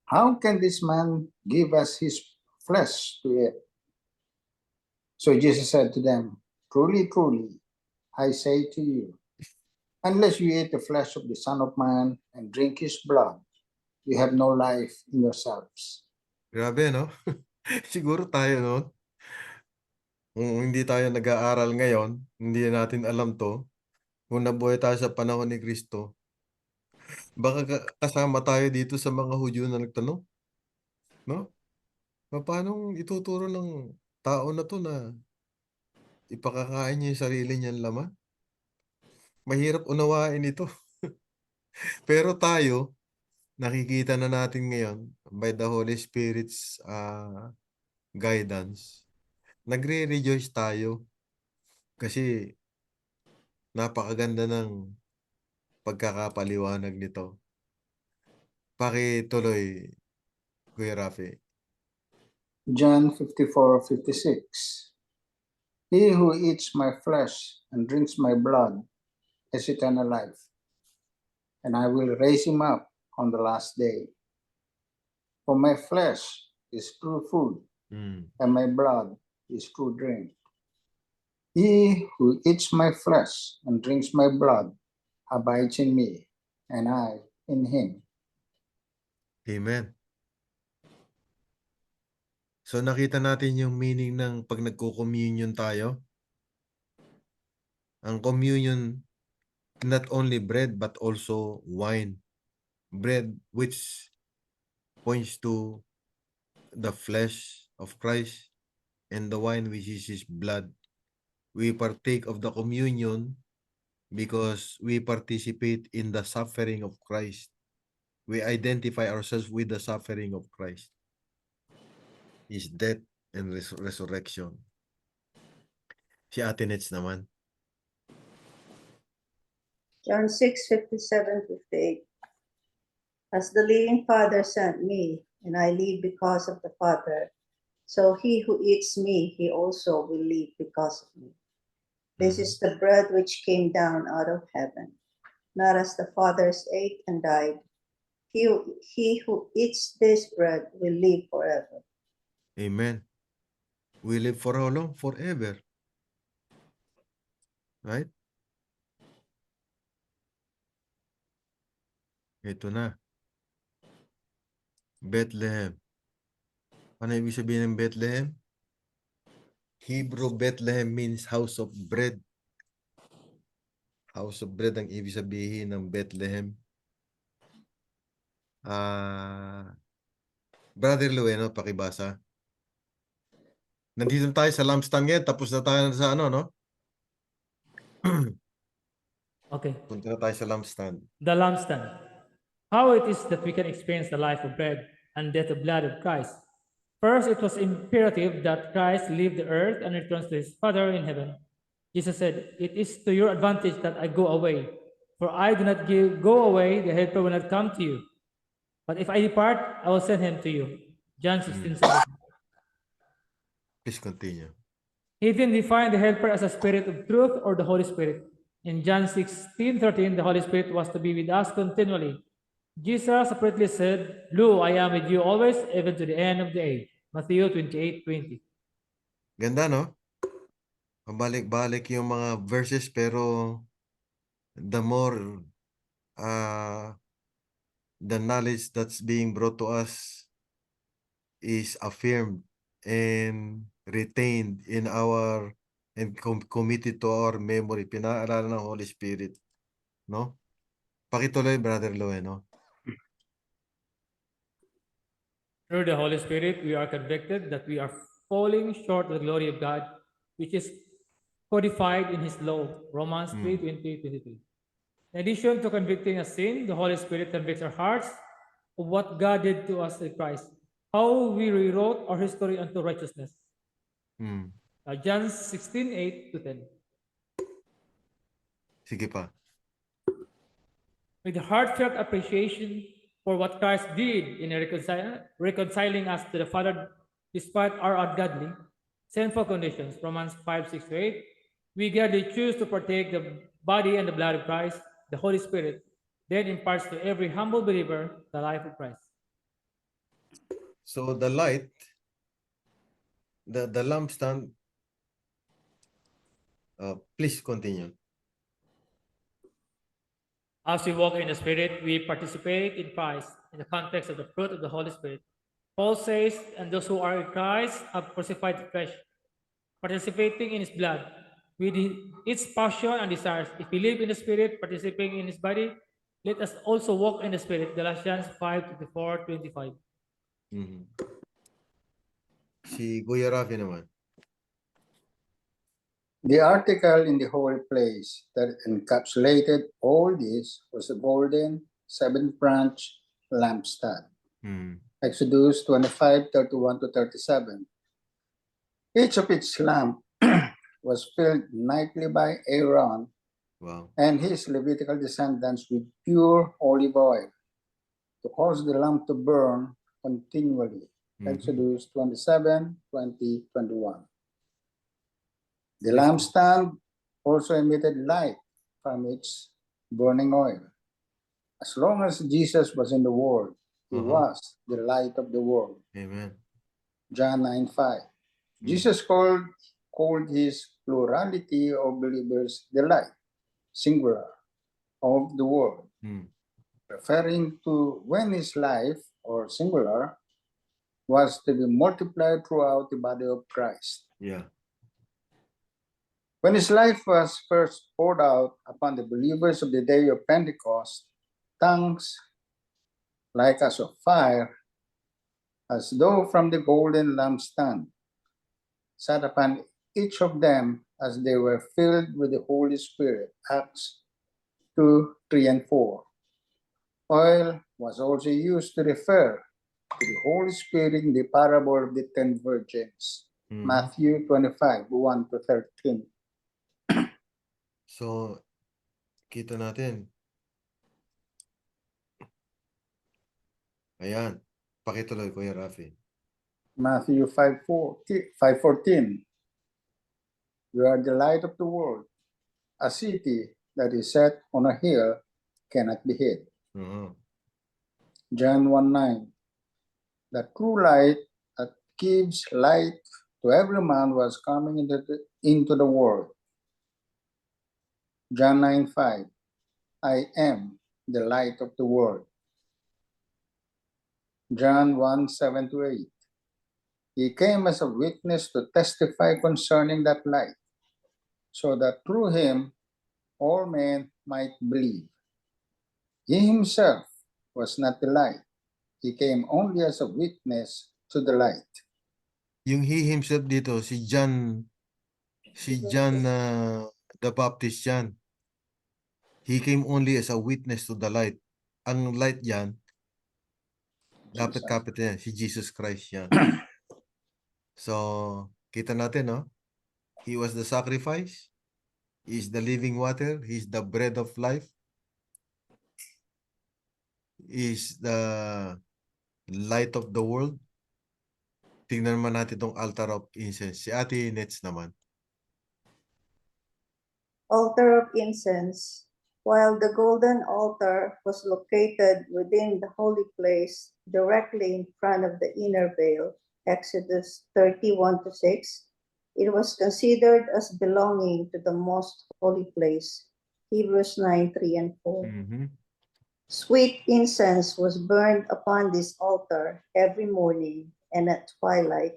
How can this man give us his flesh to eat? So Jesus said to them, Truly, truly, I say to you, unless you eat the flesh of the Son of Man and drink his blood, you have no life in yourselves. Grabe, no? Siguro tayo, no? Kung hindi tayo nag-aaral ngayon, hindi natin alam to, kung nabuhay tayo sa panahon ni Kristo, baka kasama tayo dito sa mga Hudyo na nagtanong, no? Paano ituturo ng tao na to na ipakakain niya yung sarili niyang laman? Mahirap unawain ito. Pero tayo, nakikita na natin ngayon by the Holy Spirit's guidance. Nagre-rejoice tayo kasi napakaganda ng pagkakapaliwanag nito. Pakituloy, Kuya Rafi. John 54:56. He who eats my flesh and drinks my blood has eternal life, and I will raise him up on the last day. For my flesh is true food, Mm. and my blood is true drink. He who eats my flesh and drinks my blood abides in me, and I in him. Amen. So nakita natin yung meaning ng pag nagko-communion tayo. Ang communion, not only bread but also wine. Bread which points to the flesh of Christ, and the wine which is his blood. We partake of the communion because we participate in the suffering of Christ. We identify ourselves with the suffering of Christ, his death and resurrection. Si Ate Nets naman. John 6:57-58. As the living Father sent me, and I live because of the Father, so he who eats me, he also will live because of me. This is the bread which came down out of heaven, not as the fathers ate and died. He who eats this bread will live forever. Amen. We live for how long? Forever. Right? Ito na. Bethlehem. Ano ibig sabihin ng Bethlehem? Hebrew Bethlehem means house of bread. House of bread ang ibig sabihin ng Bethlehem. Brother Lueno, pakibasa. Nandito tayo sa lampstand ngayon. Tapos na tayo sa ano, no? Okay. Punta na tayo sa lampstand. The lampstand. How it is that we can experience the life of bread and death of blood of Christ. First, it was imperative that Christ leave the earth and returns to his Father in heaven. Jesus said, "It is to your advantage that I go away, for I do not go away, the helper will not come to you. But if I depart, I will send him to you." John 16:7. Please continue. He then defined the helper as a spirit of truth or the Holy Spirit. In John 16:13, the Holy Spirit was to be with us continually. Jesus separately said, "Lo, I am with you always, even to the end of the age." Matthew 28:20. Ganda, no? Pabalik-balik yung mga verses, pero the more the knowledge that's being brought to us is affirmed and retained in our and committed to our memory. Pinaalala ng Holy Spirit, no? Pakituloy, Brother Lueno. Through the Holy Spirit, we are convicted that we are falling short of the glory of God, which is codified in His law, Romans 3:20-23. In addition to convicting us sin, the Holy Spirit convicts our hearts of what God did to us in Christ, how we rewrote our history unto righteousness. John 16:8-10. Sige pa. With heartfelt appreciation for what Christ did in reconciling us to the Father despite our ungodly, sinful conditions, Romans 5:6-8, we gladly choose to partake the body and the blood of Christ. The Holy Spirit then imparts to every humble believer the life of Christ. So the light, the lampstand, please continue. As we walk in the Spirit, we participate in Christ in the context of the fruit of the Holy Spirit. Paul says, "And those who are in Christ have crucified the flesh, participating in his blood, with its passion and desires. If we live in the Spirit, participating in his body, let us also walk in the Spirit." Galatians 5:24-25. Si Kuya Rafi naman. The article in the holy place that encapsulated all this was a golden seven-branch lampstand. Exodus 25:31-37. Each of its lamp was filled nightly by Aaron Wow. and his Levitical descendants with pure olive oil to cause the lamp to burn continually. Exodus 27:20-21. The lampstand also emitted light from its burning oil. As long as Jesus was in the world, he was the light of the world. Amen. John 9:5. Jesus called his plurality of believers the light, singular, of the world, referring to when his life, or singular, was to be multiplied throughout the body of Christ. Yeah. When his life was first poured out upon the believers of the day of Pentecost, tongues like as of fire, as though from the golden lampstand, sat upon each of them as they were filled with the Holy Spirit. Acts 2:3-4. Oil was also used to refer to the Holy Spirit in the parable of the 10 virgins. Matthew 25:1-13. So, kita natin. Ayan. Pakituloy, Kuya Rafi. Matthew 5:14. You are the light of the world. A city that is set on a hill cannot be hid. Mhm. John 1:9. The true light that gives light to every man was coming into the world. John 9:5. I am the light of the world. John 1:7-8. He came as a witness to testify concerning that light, so that through him all men might believe. He himself was not the light. He came only as a witness to the light. Yung he himself dito, si John the Baptist yan. He came only as a witness to the light. Ang light yan, dapat Jesus. kapit yan, si Jesus Christ yan. So, kita natin, no? He was the sacrifice. He is the living water. He is the bread of life. He is the light of the world. Tingnan naman natin itong altar of incense. Si Ate Nets naman. Altar of incense. While the golden altar was located within the holy place, directly in front of the inner veil, Exodus 31-6, it was considered as belonging to the most holy place, Hebrews 9:3-4. Mhm. Sweet incense was burned upon this altar every morning and at twilight,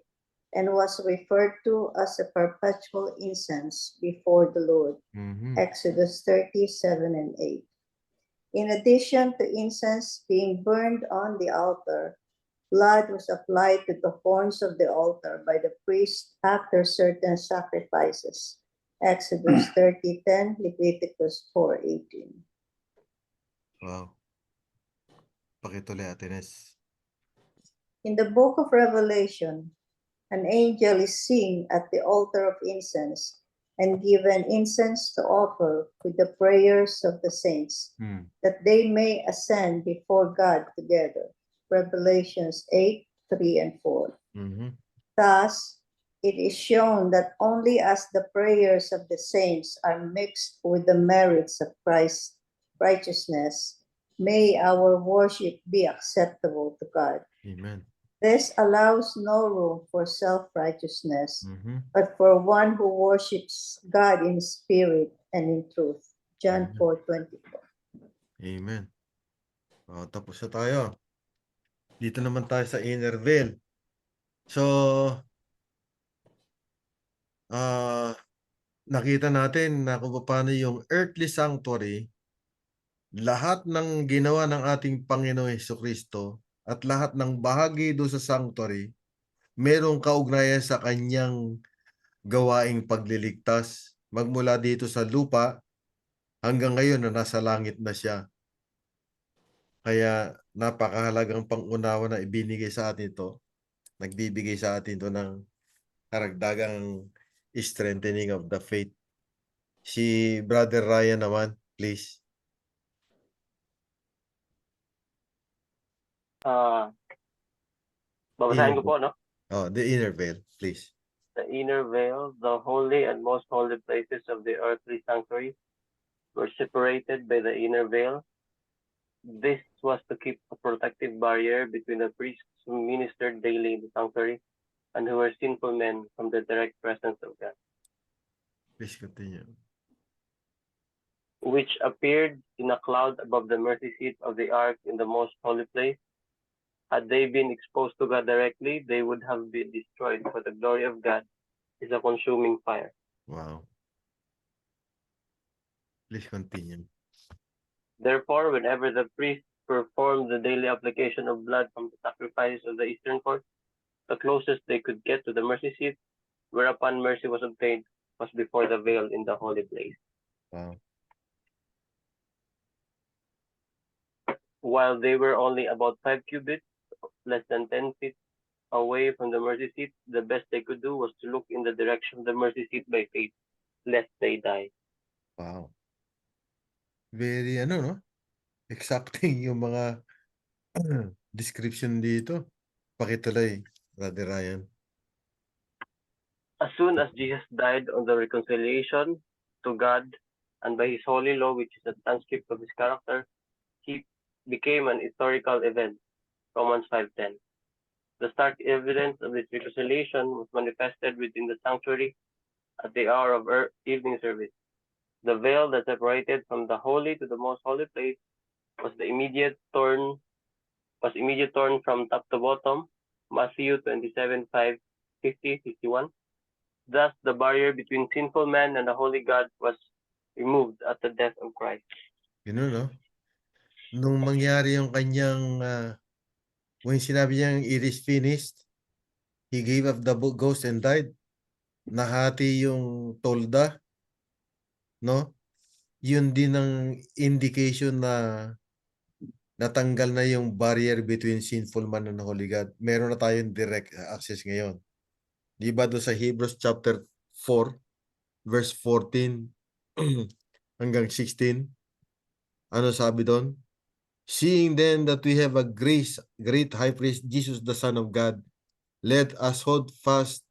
and was referred to as a perpetual incense before the Lord. Mhm. Exodus 30:7-8. In addition to incense being burned on the altar, blood was applied to the horns of the altar by the priest after certain sacrifices. Exodus 30:10, Leviticus 4:18. Wow. Pakituloy, Ate Nets. In the book of Revelation, an angel is seen at the altar of incense and given incense to offer with the prayers of the saints, Hmm. that they may ascend before God together. Revelations 8:3-4. Mhm. Thus, it is shown that only as the prayers of the saints are mixed with the merits of Christ's righteousness, may our worship be acceptable to God. Amen. This allows no room for self-righteousness, Mhm. but for one who worships God in spirit and in truth. John Amen. 4:24. Amen. Tapos na tayo. Dito naman tayo sa inner veil. So, nakita natin na kung paano yung earthly sanctuary, lahat ng ginawa ng ating Panginoong Hesukristo at lahat ng bahagi doon sa sanctuary, merong kaugnayan sa kanyang gawaing pagliligtas. Magmula dito sa lupa hanggang ngayon na nasa langit na siya. Kaya napakahalagang pangunawa na ibinigay sa atin ito. Nagbibigay sa atin ito ng karagdagang strengthening of the faith. Si Brother Ryan naman, please. Babasahin ko po, no? The inner veil, please. The inner veil, the holy and most holy places of the earthly sanctuary, were separated by the inner veil. This was to keep a protective barrier between the priests who ministered daily in the sanctuary and who were sinful men from the direct presence of God, Please continue. which appeared in a cloud above the mercy seat of the ark in the most holy place. Had they been exposed to God directly, they would have been destroyed, for the glory of God is a consuming fire. Wow. Please continue. Therefore, whenever the priest performed the daily application of blood from the sacrifices of the eastern court, the closest they could get to the mercy seat, whereupon mercy was obtained, was before the veil in the holy place. Wow. While they were only about 5 cubits, less than 10 feet away from the mercy seat, the best they could do was to look in the direction of the mercy seat by faith, lest they die. Wow. Very no? Exacting yung mga description dito. Pakituloy, Brother Ryan. As soon as Jesus died on the reconciliation to God and by his holy law, which is a transcript of his character, he became an historical event. Romans 5:10. The stark evidence of this reconciliation was manifested within the sanctuary at the hour of evening service. The veil that separated from the holy to the most holy place was immediate torn from top to bottom. Matthew 27:5, 50, 51. Thus, the barrier between sinful man and the holy God was removed at the death of Christ. Ganun, no? Nung mangyari yung kanyang, when sinabi niyang it is finished, he gave up the ghost and died. Nahati yung tolda, no? Yun din ang indication na natanggal na yung barrier between sinful man and holy God. Meron na tayong direct access ngayon. Di ba doon sa Hebrews chapter 4, verse 14 hanggang 16? Ano sabi doon? Seeing then that we have a great high priest, Jesus the Son of God, let us hold fast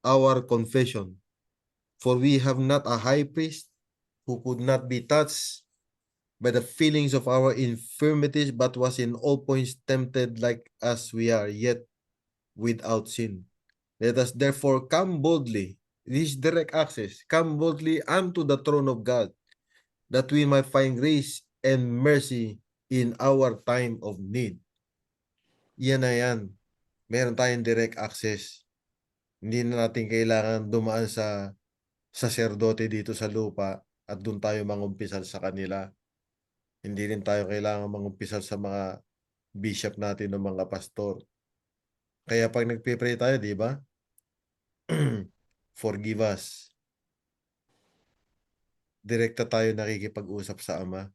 our confession. For we have not a high priest who could not be touched by the feelings of our infirmities, but was in all points tempted like as we are, yet without sin. Let us therefore come boldly, this is direct access, come boldly unto the throne of God, that we might find grace and mercy in our time of need. Yan na yan. Meron tayong direct access. Hindi na natin kailangan dumaan sa saserdote dito sa lupa at doon tayo mangumpisal sa kanila. Hindi rin tayo kailangan mangumpisal sa mga bishop natin o mga pastor. Kaya pag nagpe-pray tayo, di ba? Forgive us. Direkta tayo nakikipag-usap sa Ama.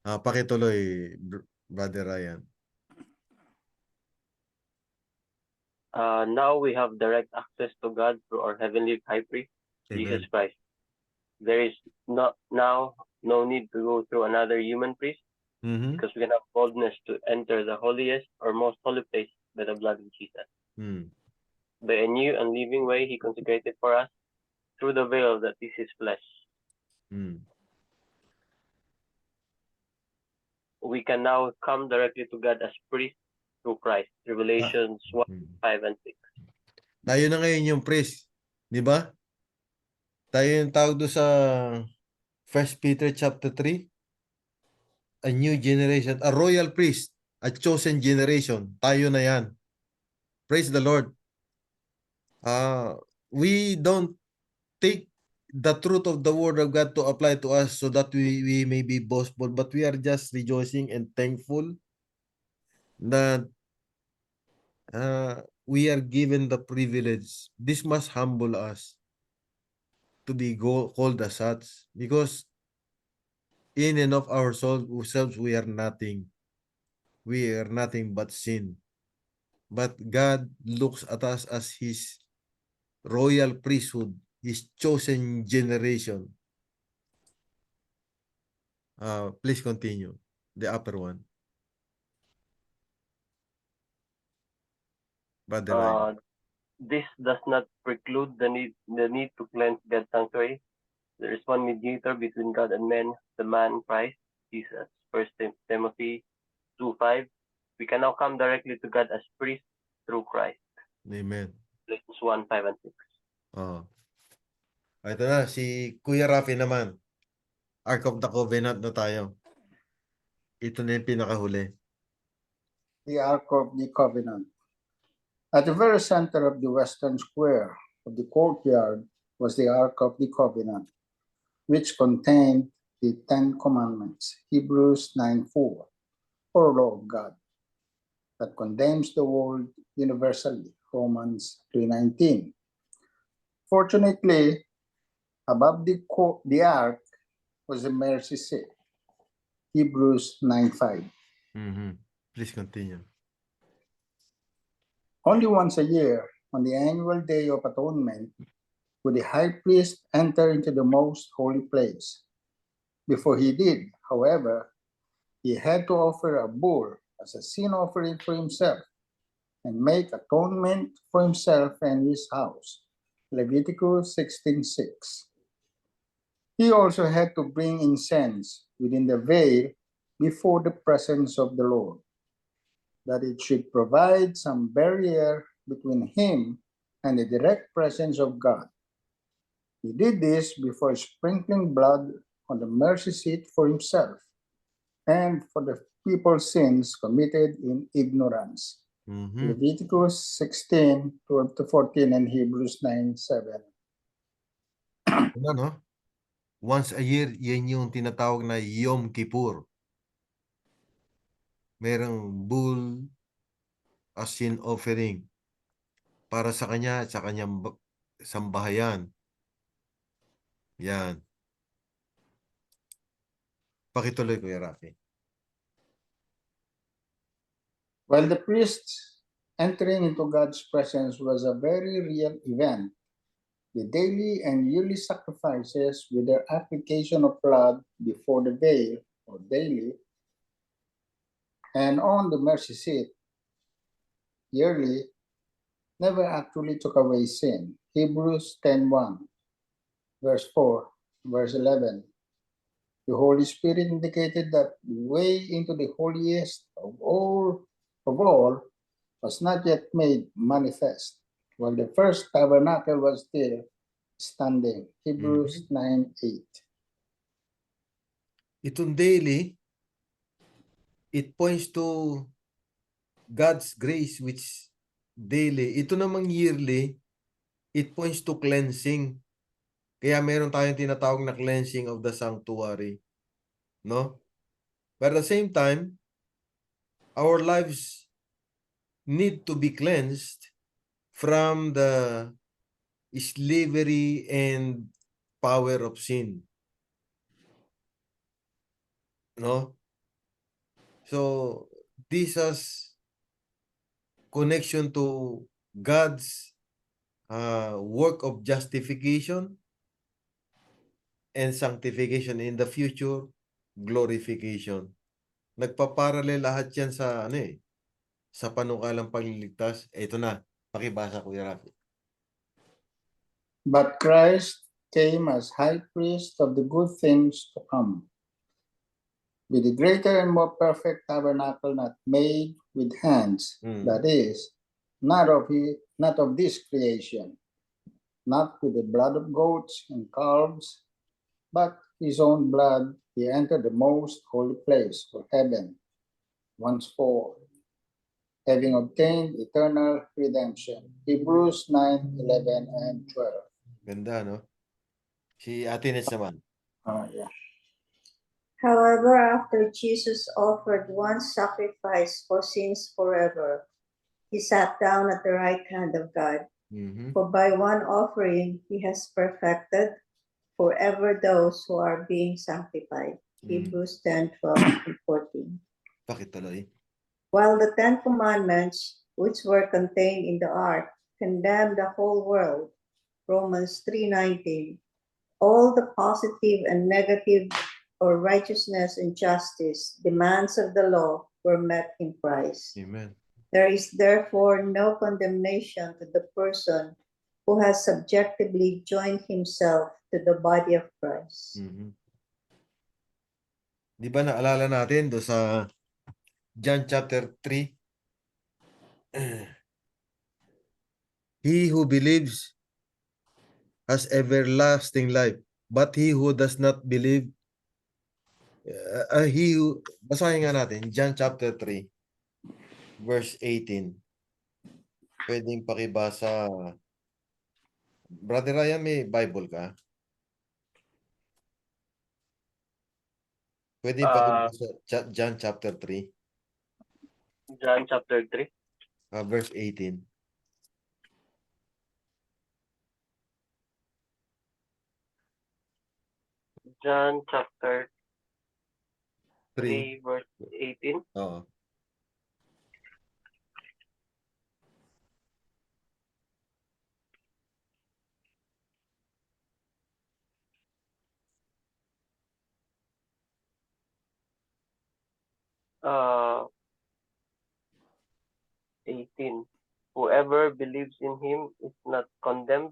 Pakituloy, Brother Ryan. Now we have direct access to God through our heavenly high priest, Jesus Amen. Christ. There is no need to go through another human priest, because we can have boldness to enter the holiest or most holy place by the blood of Jesus. By a new and living way he consecrated for us through the veil that is his flesh. We can now come directly to God as priest through Christ. Revelations 1, 5, and 6. Tayo na ngayon yung priest. Di ba? Tayo yung tawag doon sa 1 Peter chapter 3. A new generation, a royal priest, a chosen generation. Tayo na yan. Praise the Lord. We don't take the truth of the word of God to apply to us so that we may be boastful, but we are just rejoicing and thankful that we are given the privilege. This must humble us to be called as such, because in and of ourselves we are nothing. We are nothing but sin. But God looks at us as his royal priesthood, his chosen generation. Please continue. The upper one. Brother Ryan. This does not preclude the need to cleanse God's sanctuary. There is one mediator between God and men, the man Christ Jesus. 1 Timothy 2:5. We can now come directly to God as priest through Christ. Amen. Galatians 1:5 and 6. Ito na, si Kuya Rafi naman. Ark of the Covenant na tayo. Ito na yung pinakahuli. The Ark of the Covenant. At the very center of the western square of the courtyard was the Ark of the Covenant, which contained the Ten Commandments, Hebrews 9:4, or law of God, that condemns the world universally, Romans 3:19. Fortunately, above the ark was the mercy seat, Hebrews 9:5. Please continue. Only once a year, on the annual Day of Atonement, would the high priest enter into the most holy place. Before he did, however, he had to offer a bull as a sin offering for himself and make atonement for himself and his house. Leviticus 16:6. He also had to bring incense within the veil before the presence of the Lord, that it should provide some barrier between him and the direct presence of God. He did this before sprinkling blood on the mercy seat for himself and for the people's sins committed in ignorance. Mhm. Leviticus 16:12-14 and Hebrews 9:7. Ano, no? Once a year, yan yung tinatawag na Yom Kippur. Merong bull as sin offering para sa kanya at sa kanyang sambahayan. Yan. Pakituloy, Kuya Rafi. While the priests entering into God's presence was a very real event, the daily and yearly sacrifices with their application of blood before the veil, or daily, and on the mercy seat, yearly, never actually took away sin. Hebrews 10:1, verse 4, verse 11. The Holy Spirit indicated that the way into the holiest of all was not yet made manifest, while the first tabernacle was still standing. Hebrews 9:8. Itong daily, it points to God's grace which daily. Ito namang yearly, it points to cleansing. Kaya meron tayong tinatawag na cleansing of the sanctuary. No? But at the same time, our lives need to be cleansed from the slavery and power of sin. No? So, this has connection to God's work of justification and sanctification in the future, glorification. Nagpaparallel lahat yan sa sa panukalang pagliligtas. Ito na, pakibasa Kuya Rafi. But Christ came as high priest of the good things to come, with the greater and more perfect tabernacle not made with hands, that is, not of this creation, not with the blood of goats and calves, but his own blood. He entered the most holy place of heaven once for, having obtained eternal redemption. Hebrews 9:11 and 12. Ganda, no? Si Ate Nets naman. Yeah. However, after Jesus offered one sacrifice for sins forever, he sat down at the right hand of God. Mhm. For by one offering he has perfected forever those who are being sanctified. Hebrews 10:12 and 14. Pakituloy. While the Ten Commandments, which were contained in the ark, condemned the whole world, Romans 3:19, all the positive and negative or righteousness and justice demands of the law were met in Christ. Amen. There is therefore no condemnation to the person who has subjectively joined himself to the body of Christ. Mhm. Di ba naalala natin do sa John chapter 3? He who believes has everlasting life, but he who does not believe, basahin nga natin, John chapter 3, verse 18. Pwedeng pakibasa. Brother Ryan, may Bible ka? Pwedeng pakibasa John chapter 3, John chapter 3. verse 18. John chapter 3. 3, verse 18. Oo. Uh, 18. 15. Whoever believes in him is not condemned,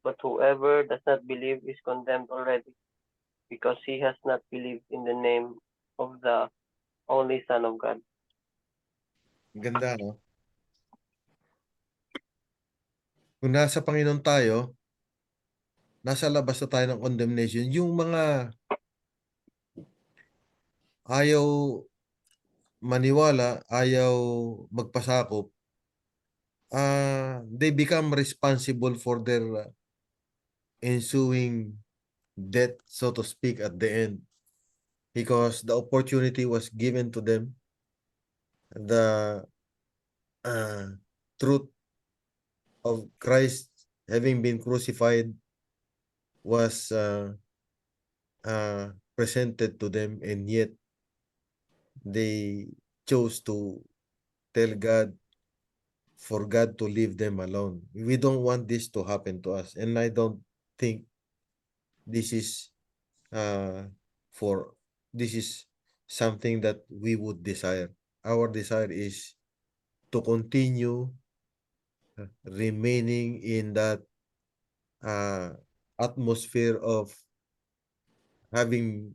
but whoever does not believe is condemned already, because he has not believed in the name of the only Son of God. Ganda, no? Kung nasa Panginoon tayo, nasa labas na tayo ng condemnation. Yung mga ayaw maniwala, ayaw magpasakop, they become responsible for their ensuing death, so to speak, at the end. Because the opportunity was given to them, the truth of Christ having been crucified was presented to them, and yet they chose to tell God, for God to leave them alone. We don't want this to happen to us, and I don't think this is this is something that we would desire. Our desire is to continue remaining in that atmosphere of having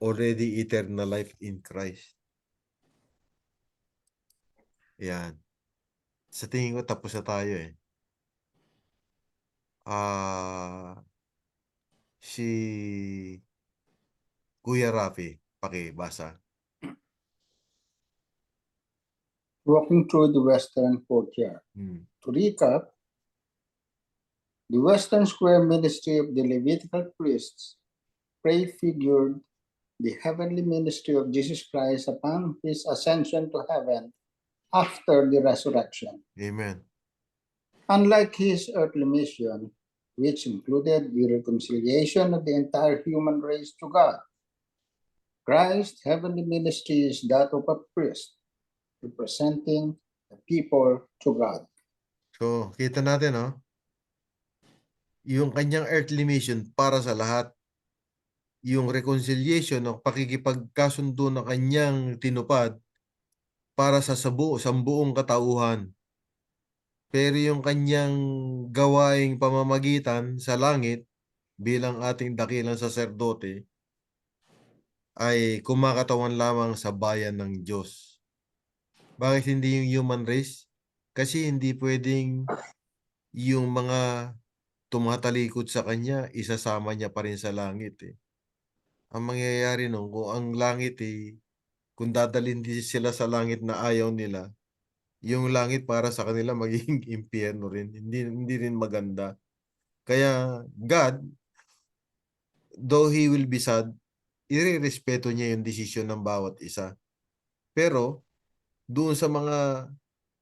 already eternal life in Christ. Yan. Sa tingin ko, tapos na tayo eh. Si Kuya Rafi, pakibasa. Walking through the Western courtyard. To recap, the Western Square ministry of the Levitical priests prefigured the heavenly ministry of Jesus Christ upon his ascension to heaven after the resurrection. Amen. Unlike his earthly mission, which included the reconciliation of the entire human race to God, Christ's heavenly ministry is that of a priest, representing the people to God. So, kita natin, no? Yung kanyang earthly mission para sa lahat. Yung reconciliation, ng pakikipagkasundo na kanyang tinupad para sa sambuong katauhan. Pero yung kanyang gawaing pamamagitan sa langit bilang ating dakilang saserdote ay kumakatawan lamang sa bayan ng Diyos. Bakit hindi yung human race? Kasi hindi pwedeng yung mga tumatalikod sa kanya, isasama niya pa rin sa langit eh. Ang mangyayari nung kung ang langit eh, kung dadalhin din sila sa langit na ayaw nila, yung langit para sa kanila magiging impyerno rin. Hindi rin maganda. Kaya God, though He will be sad, irerespeto niya yung desisyon ng bawat isa. Pero, doon sa mga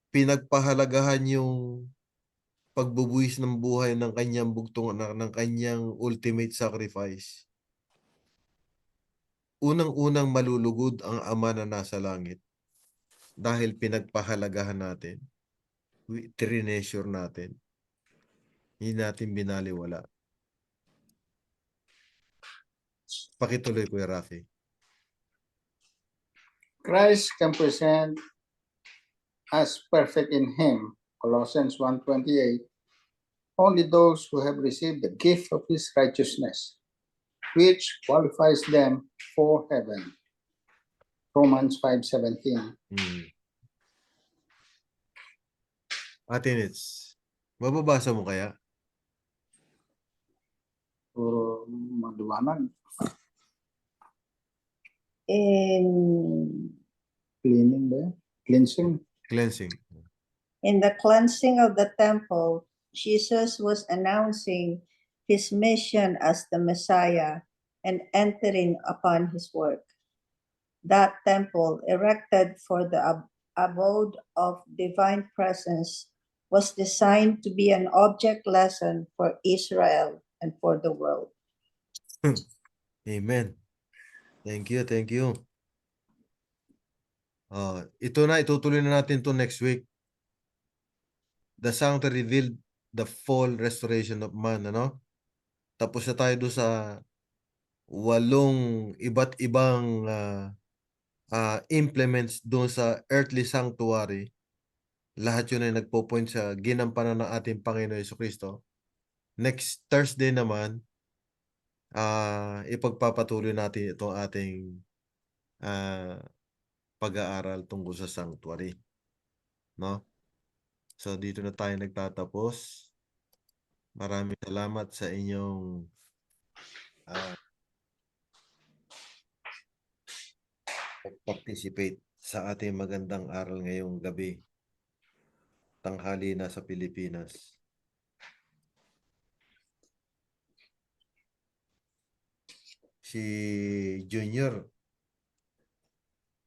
pinagpahalagahan yung pagbubuhis ng buhay ng kanyang bugtong ng kanyang ultimate sacrifice, unang-unang malulugod ang Ama na nasa langit dahil pinagpahalagahan natin, treasure natin, hindi natin binaliwala. Pakituloy, Kuya Rafi. Christ can present as perfect in him, Colossians 1:28, only those who have received the gift of his righteousness, which qualifies them for heaven, Romans 5:17. Atinits, mababasa mo kaya? Puro maliwanag. In Cleaning ba? Cleansing. Cleansing. In the cleansing of the temple, Jesus was announcing his mission as the Messiah and entering upon his work. That temple, erected for the abode of divine presence, was designed to be an object lesson for Israel and for the world. Amen. Thank you, thank you. Ito na, itutuloy na natin to next week. The sanctuary revealed the full restoration of man, ano? Tapos na tayo doon sa 8 iba't ibang implements doon sa earthly sanctuary Lahat yun ay nagpo-point sa ginampanan ng ating Panginoon Jesucristo. Next Thursday naman, ipagpapatuloy natin itong ating ah, pag-aaral tungkol sa sanctuary. No? So dito na tayo nagtatapos. Maraming salamat sa inyong participate sa ating magandang aral ngayong gabi. Tanghali na sa Pilipinas. Si Junior,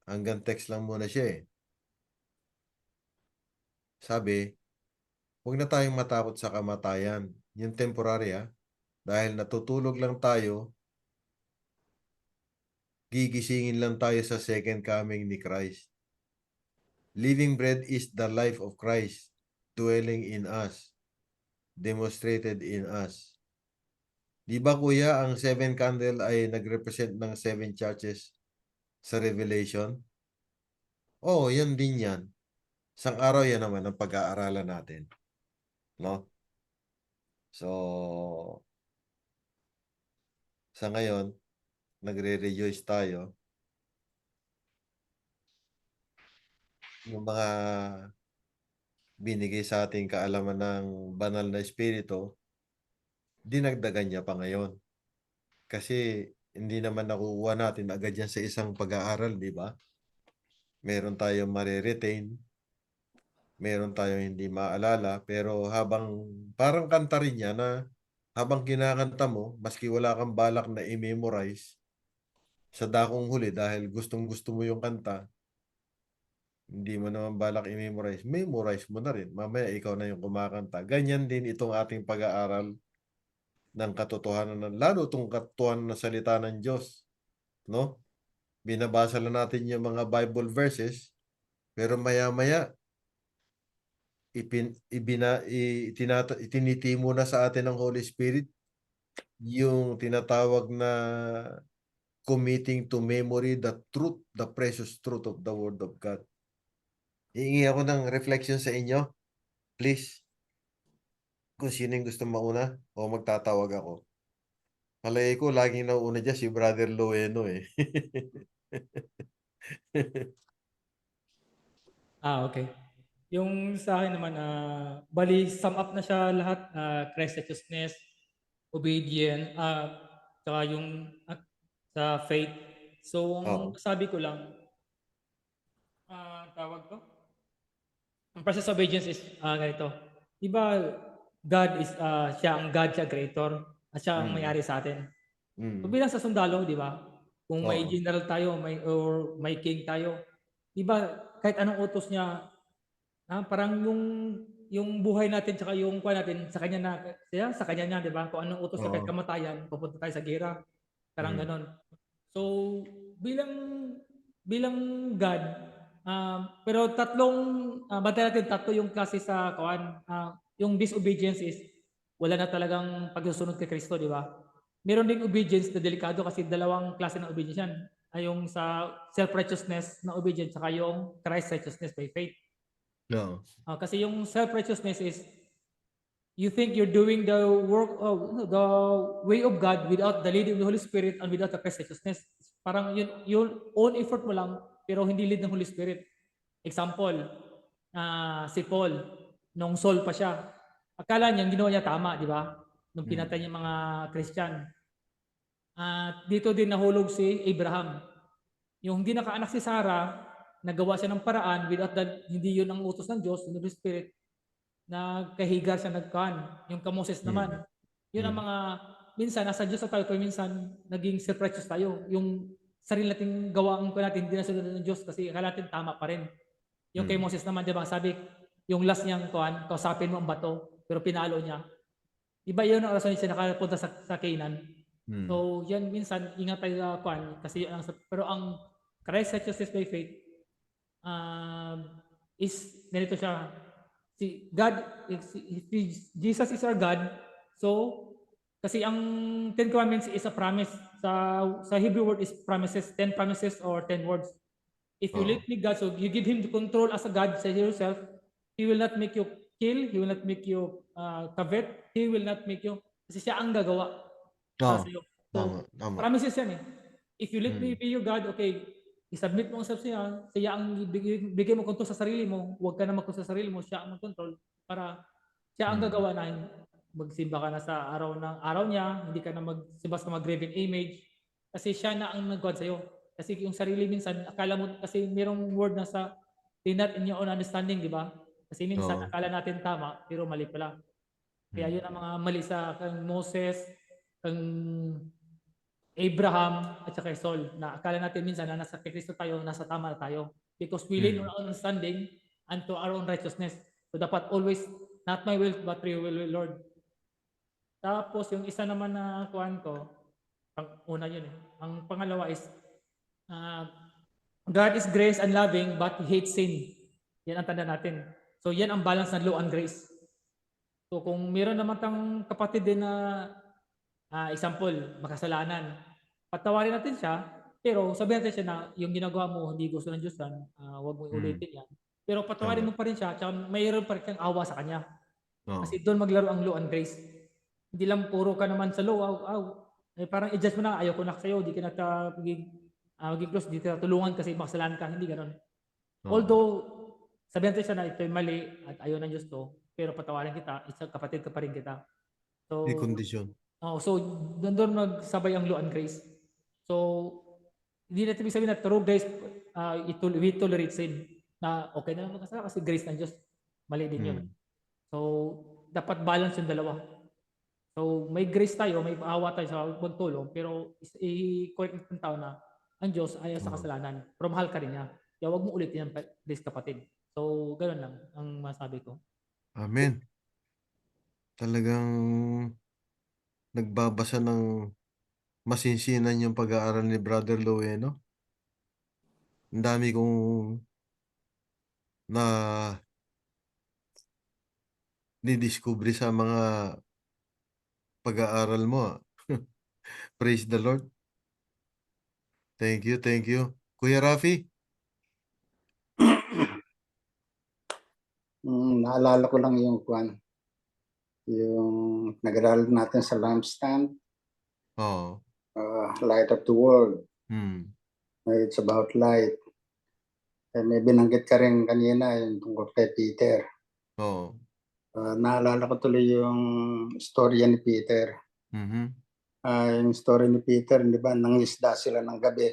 hanggang text lang muna siya eh. Sabi, huwag na tayong matakot sa kamatayan. Yung temporary dahil natutulog lang tayo, gigisingin lang tayo sa second coming ni Christ. Living bread is the life of Christ, dwelling in us, demonstrated in us. Di ba kuya, ang seven candle ay nag-represent ng seven churches sa Revelation? Oo, yan din yan. Isang araw yan naman ang pag-aaralan natin. No? So, sa ngayon, nagre-rejoice tayo. Yung mga binigay sa ating kaalaman ng banal na espiritu, dinagdagan niya pa ngayon. Kasi hindi naman nakukuha natin agad yan sa isang pag-aaral, di ba? Meron tayong mariretain, meron tayong hindi maalala, pero habang parang kanta rin niya na habang kinakanta mo, maski wala kang balak na i-memorize, sa dakong huli dahil gustong-gusto mo yung kanta, hindi mo naman balak i-memorize, memorize mo na rin. Mamaya ikaw na yung kumakanta. Ganyan din itong ating pag-aaral ng katotohanan, lalo itong katotohanan ng salita ng Diyos. No? Binabasa lang natin yung mga Bible verses, pero maya-maya, itinitimo na sa atin ng Holy Spirit yung tinatawag na committing to memory the truth, the precious truth of the Word of God. Hihingi ako ng reflection sa inyo. Please. Kung sino yung gusto mauna o magtatawag ako. Palagi ko, laging nauuna dyan si Brother Lueno eh. Okay. Yung sa akin naman, bali, sum up na siya lahat, Christ righteousness, obedience, tsaka yung sa faith. So, Oo. ang sabi ko lang, tawag to? Ang process of obedience is ganito. Diba, God is, siya ang God, siya creator, at siya ang may-ari sa atin. So, bilang sa sundalo, di ba? Kung may Oo. general tayo, may king tayo, di ba, kahit anong utos niya, parang yung buhay natin tsaka yung kuha natin sa kanya na sa kanya niya, di ba? Kung anong utos sa kahit Oo. kamatayan, pupunta tayo sa gera. Parang Mm. ganon. So, bilang God, pero tatlong, bantay natin tatlo yung klase sa kuan. Yung disobedience is wala na talagang pagsusunod kay Kristo, di ba? Meron ding obedience na delikado kasi dalawang klase ng obedience yan. Yung sa self-righteousness na obedience saka yung Christ righteousness by faith. No. Kasi yung self-righteousness is you think you're doing the work of the way of God without the leading of the Holy Spirit and without the Christ righteousness. Parang yung own effort mo lang pero hindi lead ng Holy Spirit. Example, si Paul, nung Saul pa siya, akala niya ginawa niya tama, di ba? Nung pinatay niya mga Christian. Dito din nahulog si Abraham. Yung hindi nakaanak si Sarah, nagawa siya ng paraan without hindi yun ang utos ng Diyos, ng Holy Spirit, nagkahiga siya nagkaan. Yung Moses naman, yun ang mga, minsan nasa Diyos na tayo, pero minsan naging self-righteous tayo. Yung sarili nating gawaang ko natin, hindi na sunod ng Diyos kasi akala natin tama pa rin. Yung kay Moses naman, di ba, sabi, yung last niyang kuan, kausapin mo ang bato, pero pinalo niya. Iba yun ang rason siya nakapunta sa Canaan. So, yan minsan, ingat tayo sa kuan, kasi yun ang, pero ang Christ righteousness by faith, is, ganito siya, si God, Jesus is our God, so, kasi ang 10 Commandments is a promise. Sa Hebrew word is promises, 10 promises or 10 words. If you live with God, so you give Him the control as a God, say yourself, He will not make you kill. He will not make you covet. He will not make you, kasi siya ang gagawa para Oo, sa'yo. tama, So, tama. promises yan eh. If you let me Mm. be your God, okay, isubmit mo ang self siya, siya ang bigay mo control sa sarili mo, huwag ka na mag-control sa sarili mo, siya ang mag-control para siya ang Mm. gagawa na magsimba ka na sa araw niya, hindi ka na magsimba sa mga graven image, kasi siya na ang nag-God sa'yo. Kasi yung sarili minsan, akala mo, kasi merong word na sa lean not in your own understanding, di ba? Kasi minsan, Oo. akala natin tama, pero mali pala. Kaya yun ang mga mali sa kang Moses, kang Abraham, at saka kay Saul, na akala natin minsan na nasa kay Kristo tayo, nasa tama na tayo. Because we lean on our own understanding unto our own righteousness. So dapat always, not my will, but your will, Lord. Tapos yung isa naman na kuhan ko, una yun eh. Ang pangalawa is, God is grace and loving, but He hates sin. Yan ang tanda natin. So yan ang balance ng law and grace. So kung meron naman tang kapatid din na example, makasalanan, patawarin natin siya, pero sabihin natin siya na yung ginagawa mo hindi gusto ng Diyos yan, huwag mo ulitin yan. Pero patawarin Tama. mo pa rin siya, tsaka mayroon pa rin kang awa sa kanya. Oo. Kasi doon maglaro ang law and grace. Hindi lang puro ka naman sa law, parang i-judge mo na, ayaw ko na sa'yo, di ka na maging close, di ka tulungan kasi makasalanan ka, hindi ganun. Oo. Although, sabihin natin siya na ito'y mali at ayaw ng Diyos to, pero patawarin kita, isang kapatid ka pa rin kita. So, May kondisyon. so doon magsabay ang law and grace. So, hindi natin ibig sabihin na through grace, we tolerate sin. Na okay na lang magkasala kasi grace ng Diyos. Mali din yun. Mm. So, dapat balance yung dalawa. So, may grace tayo, may awa tayo sa magtulong, pero i-correct ng tao na ang Diyos ayaw sa kasalanan. Pero mahal ka rin niya. Kaya huwag mo ulitin yan, please kapatid. So, ganoon lang ang masabi ko. Amen. Talagang nagbabasa ng masinsinan yung pag-aaral ni Brother Lueno. Ang dami kong na nidiscovery sa mga pag-aaral mo. Praise the Lord. Thank you, thank you. Kuya Rafi? Naalala ko lang yung nag-aaral natin sa lampstand, Oo. light of the world. It's about light. May binanggit ka rin kanina yung tungkol kay Peter. Oo. Naalala ko tuloy yung storya ni Peter. Mhm. Yung story ni Peter, di ba, nangisda sila ng gabi.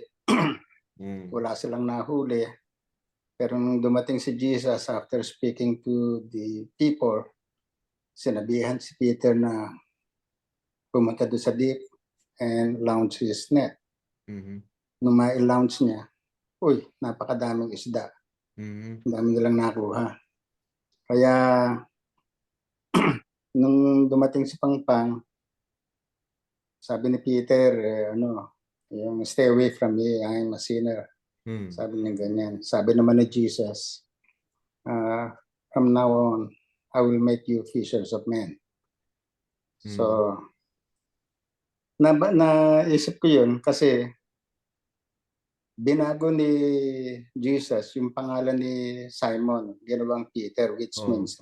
Mm. Wala silang nahuli. Pero nung dumating si Jesus, after speaking to the people, sinabihan si Peter na pumunta doon sa deep and launch his net. Mhm. Nung ma-launch niya, uy, napakadaming isda. Mhm. Ang dami nilang nakuha. Kaya, nung dumating si Pangpang, sabi ni Peter, yung stay away from me, I'm a sinner. Mm. Sabi niya ganyan. Sabi naman ni Jesus, from now on, I will make you fishers of men. So, naisip ko yun kasi binago ni Jesus yung pangalan ni Simon, ginawang Peter, which means,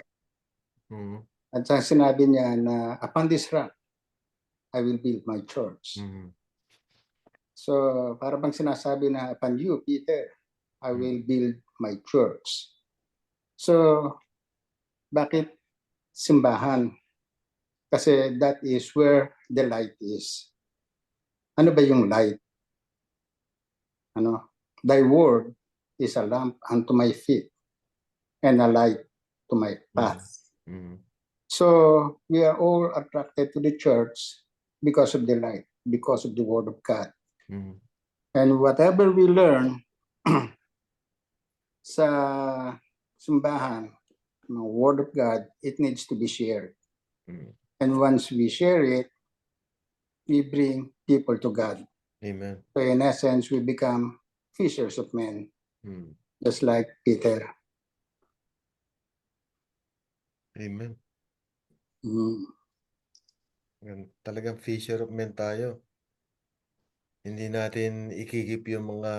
Mhm. at sinabi niya na upon this rock, I will build my church. Mhm. So, para bang sinasabi na upon you, Peter, I will build my church. So, bakit simbahan? Kasi that is where the light is. Ano ba yung light? Thy word is a lamp unto my feet and a light to my path. Mhm. So, we are all attracted to the church because of the light, because of the word of God. Mhm. And whatever we learn sa simbahan, ng word of God, it needs to be shared. Mhm. And once we share it, we bring people to God. Amen. So in essence, we become fishers of men, Mhm. just like Peter. Amen. Mm. Talagang fisher of men tayo. Hindi natin ikikip yung mga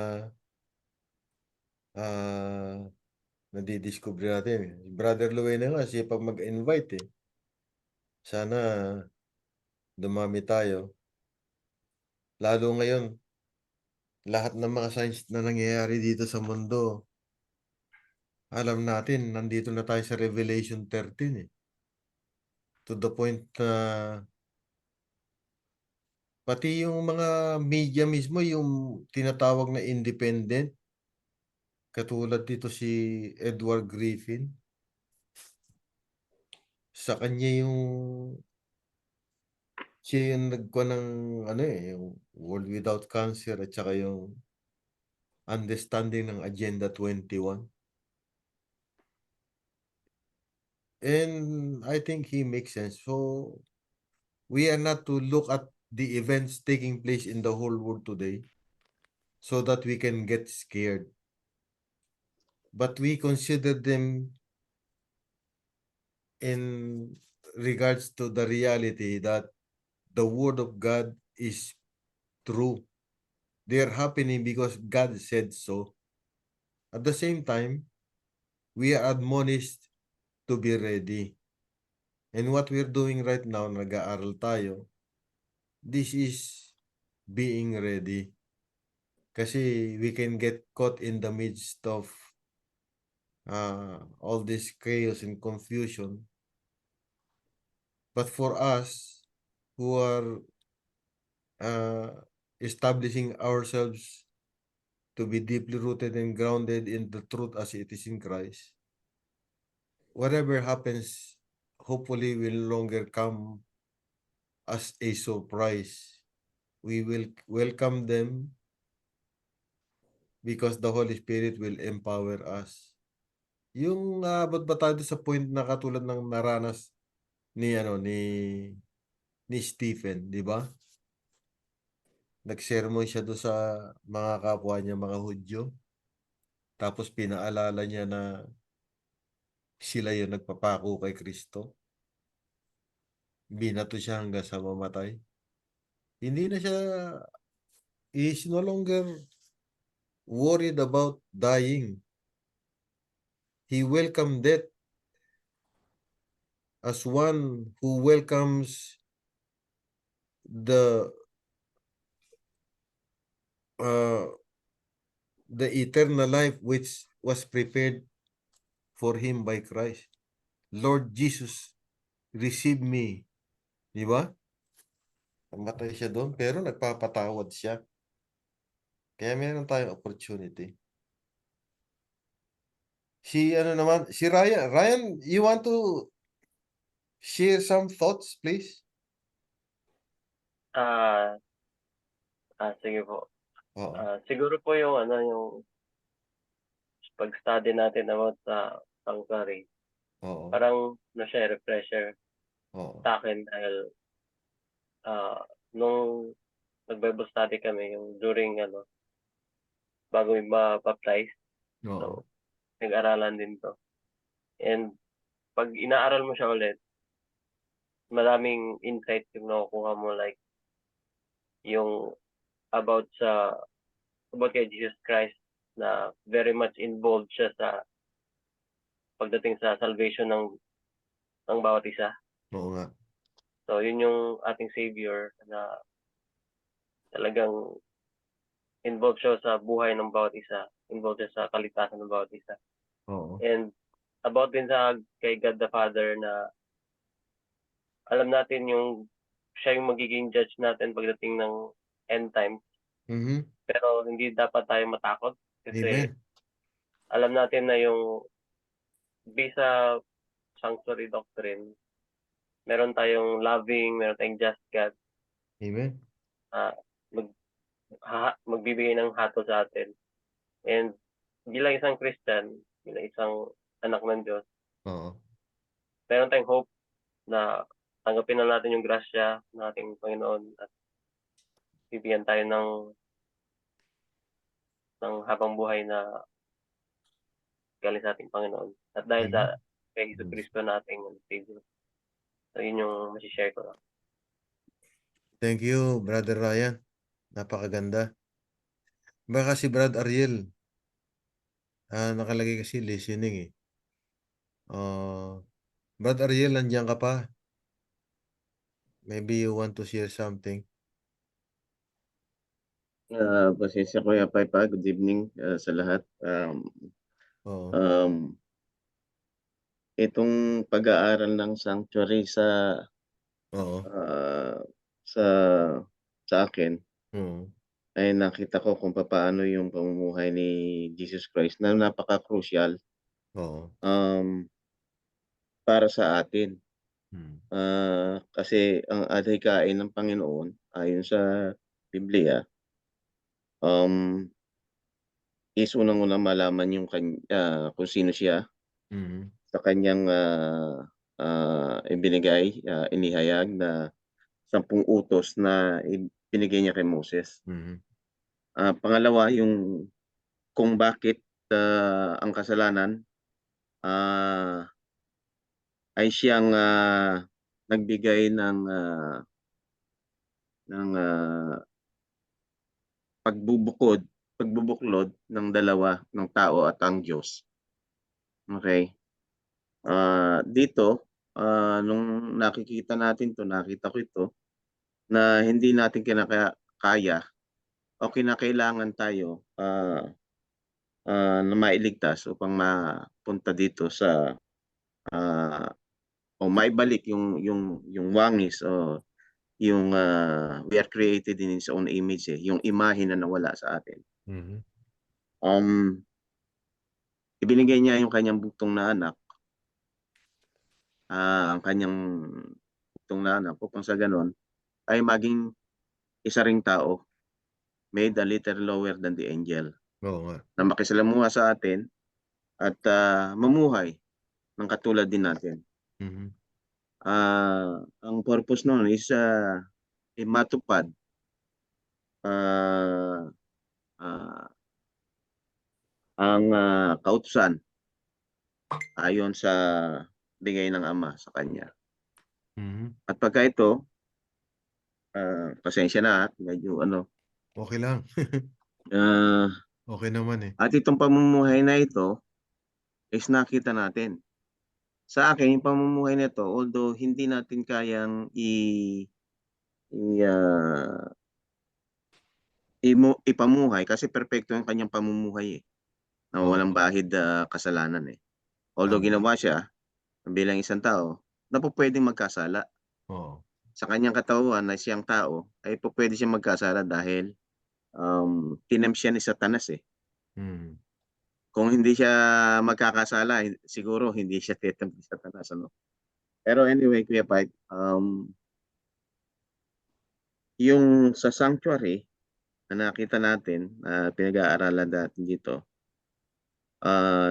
nadidiscover natin. Brother Luena nga, siya pa mag-invite eh. Sana dumami tayo. Lalo ngayon, lahat ng mga signs na nangyayari dito sa mundo, alam natin, nandito na tayo sa Revelation 13 eh. To the point na pati yung mga media mismo, yung tinatawag na independent, katulad dito si Edward Griffin, sa kanya yung siya yung nagkuha ng ano eh, yung World Without Cancer at saka yung understanding ng Agenda 21. And I think he makes sense. So we are not to look at the events taking place in the whole world today so that we can get scared. But we consider them in regards to the reality that the word of God is true. They are happening because God said so. At the same time, we are admonished to be ready. And what we're doing right now, nag-aaral tayo, this is being ready. Kasi we can get caught in the midst of all this chaos and confusion. But for us who are establishing ourselves to be deeply rooted and grounded in the truth as it is in Christ, whatever happens, hopefully will no longer come as a surprise. We will welcome them because the Holy Spirit will empower us. Yung abot ba tayo sa point na katulad ng naranas ni ni Stephen, di ba? Nag-sermon siya do sa mga kapwa niya, mga Hudyo. Tapos pinaalala niya na sila yung nagpapako kay Kristo. Binato siya hanggang sa mamatay. Hindi na siya, he is no longer worried about dying. He welcomed death as one who welcomes the eternal life which was prepared for him by Christ. Lord Jesus, receive me. Di ba? Namatay siya doon, pero nagpapatawad siya. Kaya meron tayong opportunity. Si Ryan. Ryan, you want to share some thoughts, please? Sige po. Oo. Siguro po yung pag-study natin about sa sanctuary, Oo. parang siya, refresher Oo. sa akin dahil nung nag-Bible study kami, yung during bago yung ma-baptize, Oo. so nag-aralan din to. And pag inaaral mo siya ulit, maraming insight yung nakukuha mo, like yung about kay Jesus Christ, na very much involved siya sa pagdating sa salvation ng bawat isa. Oo nga. So yun yung ating Savior na talagang involved siya sa buhay ng bawat isa, involved siya sa kaligtasan ng bawat isa. Oo. And about din sa kay God the Father, na alam natin siya yung magiging judge natin pagdating ng end time. Mhm. Pero hindi dapat tayo matakot kasi Amen. alam natin na yung based sa sanctuary doctrine, meron tayong loving, meron tayong just God, Amen. magbibigay ng hatol sa atin. And bilang isang Christian, bilang isang anak ng Diyos, Oo. meron tayong hope na tanggapin na natin yung grasya ng ating Panginoon at bibigyan tayo ng habang buhay na galing sa ating Panginoon. At dahil sa kay Hesus Kristo nating Savior. So yun yung masishare ko lang. Thank you, Brother Ryan. Napakaganda. Baka si Brad Ariel, Nakalagay kasi listening eh. Brad Ariel, nandiyan ka pa? Maybe you want to share something? Pasensya Kuya Pipe, good evening sa lahat. Oo. Itong pag-aaral ng sanctuary Oo. ah, sa sa akin Oo. ay nakita ko kung paano yung pamumuhay ni Jesus Christ na napaka-crucial Oo. para sa atin. Hmm. Kasi ang adhikain ng Panginoon ayon sa Biblia um, is unang-una malaman yung kung sino siya Mhm. sa kanyang inihayag na 10 utos na binigay niya kay Moses. Mhm. Pangalawa, yung kung bakit ang kasalanan ah, ay siyang nagbigay ng pagbubuklod ng dalawa, ng tao at ang Diyos. Okay? Dito, nung nakita ko ito, na hindi natin kaya o kinakailangan tayo na mailigtas upang mapunta dito sa ah, o maibalik yung wangis o yung we are created in His own image yung imahe na nawala sa atin. Mhm. Ibinigay niya yung kanyang bugtong na anak, ang kanyang bugtong na anak upang sa ganon ay maging isa ring tao, made a little lower than the angel, Oo nga. na makisalamuha sa atin at mamuhay ng katulad din natin. Mhm. Ang purpose noon is matupad ah, ah, ang kautusan ayon sa bigay ng Ama sa kanya. Mhm. At pagka ito, pasensya na medyo Okay lang. ah, Okay naman eh. at itong pamumuhay na ito is nakita natin. Sa akin, yung pamumuhay na ito, although hindi natin kayang i- ah, ipamuhay kasi perpekto yung kanyang pamumuhay na Oo. walang bahid kasalanan Although Tama. ginawa siya bilang isang tao na po pwedeng magkasala. Oo. Sa kanyang katawan na siyang tao ay po pwede siyang magkasala dahil tinempt siya ni Satanas Mhm. Kung hindi siya magkakasala, siguro hindi siya titempt ni Satanas Pero anyway, Kuya Pike, yung sa sanctuary na nakita natin na pinag-aaralan natin dito,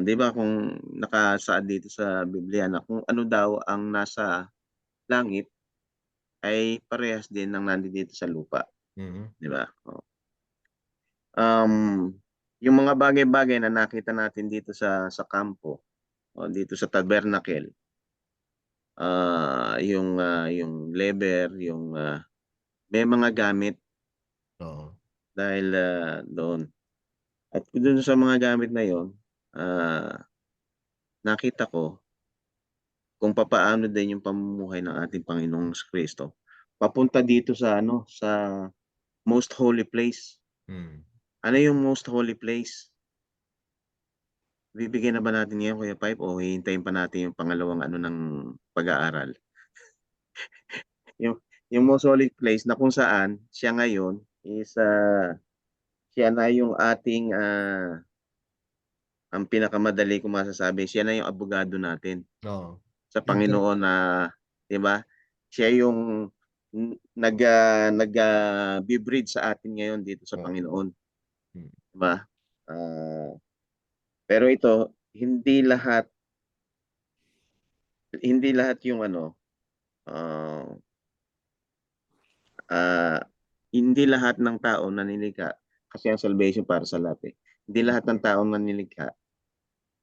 'di ba kung nakasaad dito sa Biblia na kung ano daw ang nasa langit ay parehas din ng nandito sa lupa, Mhm. 'di ba? Oo. Yung mga bagay-bagay na nakita natin dito sa kampo o dito sa tabernacle, yung lever, may mga gamit Oo. dahil doon. At doon sa mga gamit na yon, nakita ko kung papaano din yung pamumuhay ng ating Panginoong Kristo papunta dito sa most holy place. Mhm. Ano yung most holy place? Bibigyan na ba natin ngayon, Kuya Pipe, o hihintayin pa natin yung pangalawang ng pag-aaral? Yung, yung most holy place na kung saan siya ngayon is siya na yung ating ang pinakamadali kong masasabi, siya na yung abogado natin Oo. sa Inter Panginoon na, 'di ba? Siya yung bibridge sa atin ngayon dito sa Oo. Panginoon, Hmm. 'di ba? Pero ito, hindi lahat yung ah, ah, hindi lahat ng tao nanilikha kasi ang salvation para sa lahat. Hindi lahat ng tao nanilikha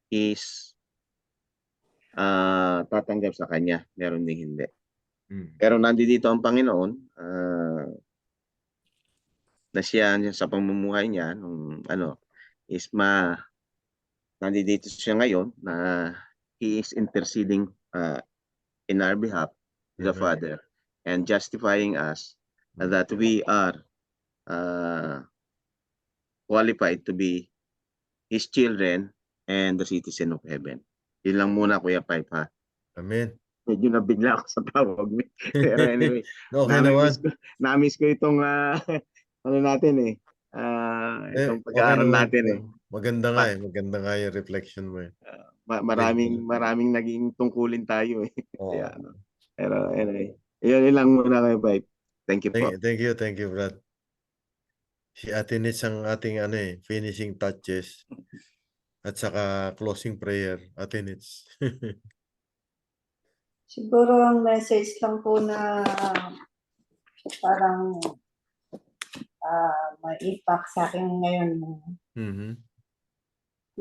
is tatanggap sa kanya, meron ding hindi. Mhm. Pero nandito ang Panginoon na siya sa pamumuhay niya nung is nandito siya ngayon na he is interceding in our behalf to the Amen. Father and justifying us that we are qualified to be His children and the citizen of heaven. Yun lang muna, Kuya Pipe, ha? Amen. Medyo nabigla ako sa tawag mo. Pero anyway, Okay naman. na-miss ko itong ano natin itong Okay pag-aaral naman. natin eh. Maganda nga Pa- Maganda nga yung reflection mo eh. maraming naging tungkulin tayo eh. Oo. Kaya, pero anyway, yun lang muna Kuya Pipe. Thank you po. Thank you, Brad. Si Ate Nitz ang ating finishing touches at saka closing prayer, Ate Nitz. Siguro ang message lang po na parang may impact sa akin ngayon Mhm.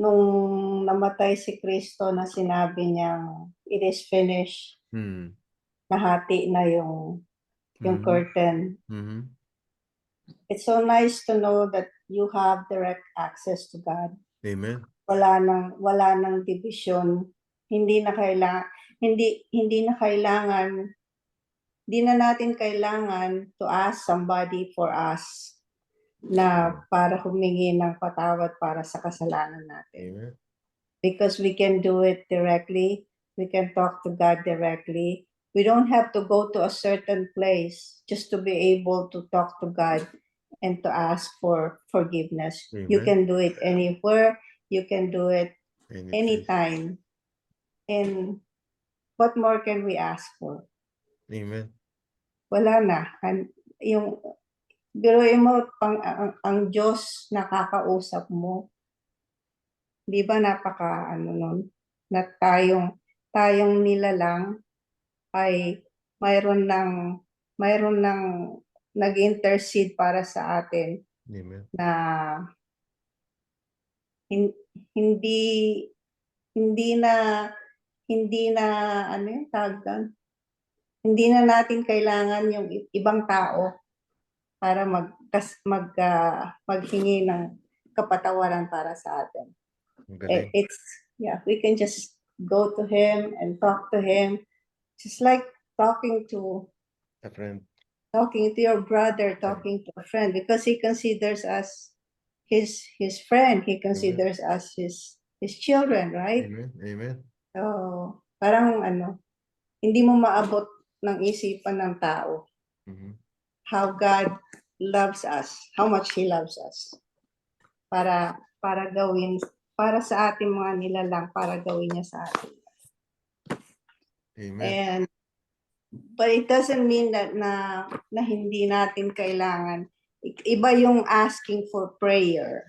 nung namatay si Kristo na sinabi niyang it is finished, Mhm. nahati na yung Mhm. curtain. Mhm. It's so nice to know that you have direct access to God. Amen. Wala nang division. Hindi na natin kailangan to ask somebody for us na para humingi ng patawad para sa kasalanan natin. Amen. Because we can do it directly. We can talk to God directly. We don't have to go to a certain place just to be able to talk to God and to ask for forgiveness. You Amen. can do it anywhere. You can do it Anytime. anytime. And what more can we ask for? Amen. Wala na. Yung biruin mo ang Diyos nakakausap mo. Di ba napaka nun na tayong nilalang ay mayroon ng nag-intercede para sa atin Amen. na hindi na ano yung tawag doon? Hindi na natin kailangan yung ibang tao para maghingi ng kapatawaran para sa atin. Ang galing. We can just go to him and talk to him, just like talking to A friend. your brother, talking to a friend, because he considers us his friend. He considers us his children, right? Amen. Amen. So, parang hindi mo maabot ng isipan ng tao Mhm. how God loves us, how much He loves us. Para sa ating mga nilalang, para gawin niya sa atin. Amen. But it doesn't mean that na hindi natin kailangan. Iba yung asking for prayer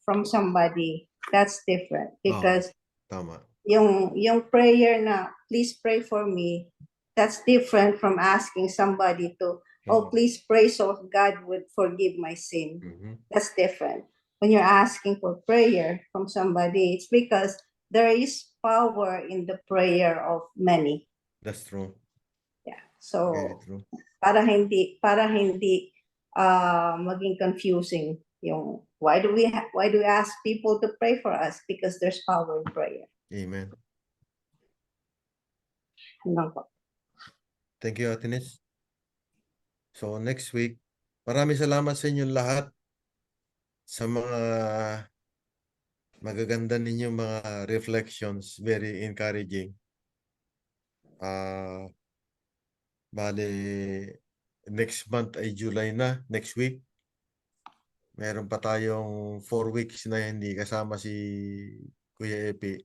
from somebody. That's different. Because Tama. yung prayer na, please pray for me, that's different from asking somebody to, oh, please pray so God would forgive my sin. Mhm. That's different. When you're asking for prayer from somebody, it's because there is power in the prayer of many. That's true. Yeah. So, Very true. para hindi maging confusing yung why do we ask people to pray for us? Because there's power in prayer. Amen. Ano po? Thank you, Ate Nitz. So next week, maraming salamat sa inyong lahat sa mga magaganda ninyong mga reflections. Very encouraging. Bali, next month ay July na. Next week, meron pa tayong 4 weeks na hindi kasama si Kuya Epi.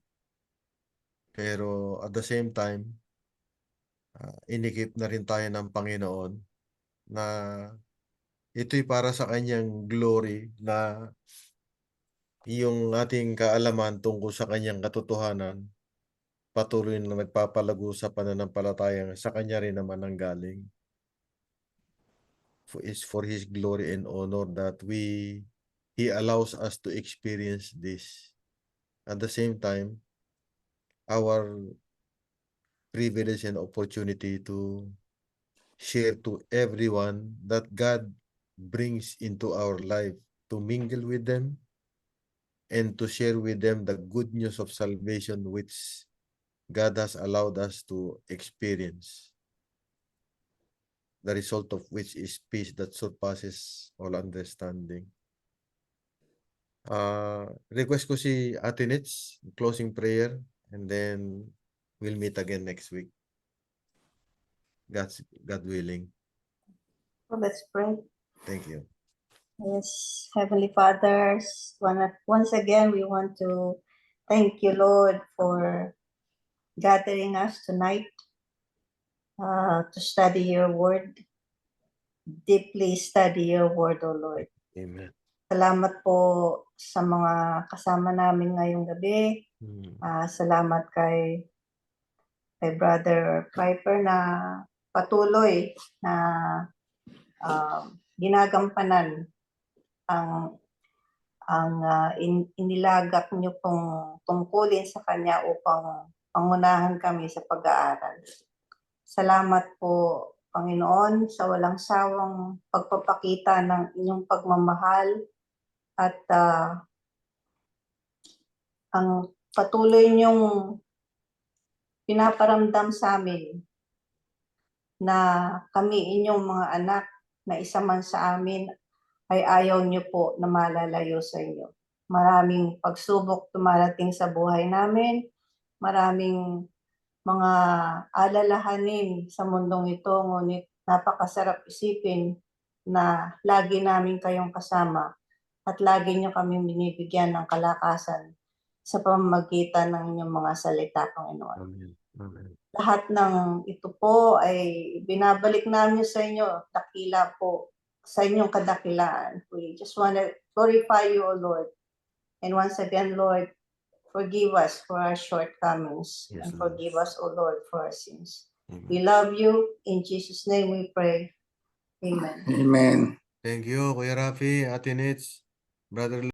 Pero at the same time, inikip na rin tayo ng Panginoon na ito'y para sa kanyang glory, na yung ating kaalaman tungkol sa kanyang katotohanan patuloy na nagpapalago sa pananampalataya sa kanya rin naman ang galing. Is for His glory and honor that He allows us to experience this. At the same time, our privilege and opportunity to share to everyone that God brings into our life, to mingle with them and to share with them the good news of salvation which God has allowed us to experience, the result of which is peace that surpasses all understanding. Request ko si Ate Nits, closing prayer, and then we'll meet again next week. God willing. So let's pray. Thank you. Yes, Heavenly Fathers, once again, we want to thank you, Lord, for gathering us tonight to study your word, deeply study your word, O Lord. Amen. Salamat po sa mga kasama namin ngayong gabi. Salamat kay Brother Piper na patuloy na ginagampanan ang inilagak niyo pong tungkulin sa kanya upang pangunahan kami sa pag-aaral. Salamat po, Panginoon, sa walang sawang pagpapakita ng inyong pagmamahal at ang patuloy niyong pinaparamdam sa amin na kami inyong mga anak na isa man sa amin ay ayaw niyo po na malalayo sa inyo. Maraming pagsubok dumarating sa buhay namin, maraming mga alalahanin sa mundong ito, ngunit napakasarap isipin na lagi namin kayong kasama at lagi niyo kami binibigyan ng kalakasan sa pamamagitan ng inyong mga salita, Panginoon. Amen. Amen. Lahat ng ito po ay binabalik namin sa inyo, dakila po, sa inyong kadakilaan. We just want to glorify you, O Lord. And once again, Lord, forgive us for our shortcomings Yes, and Lord. forgive us, O Lord, for our sins. Amen. We love you. In Jesus' name we pray. Amen. Amen. Thank you, Kuya Rafi, Ate Nits, Brother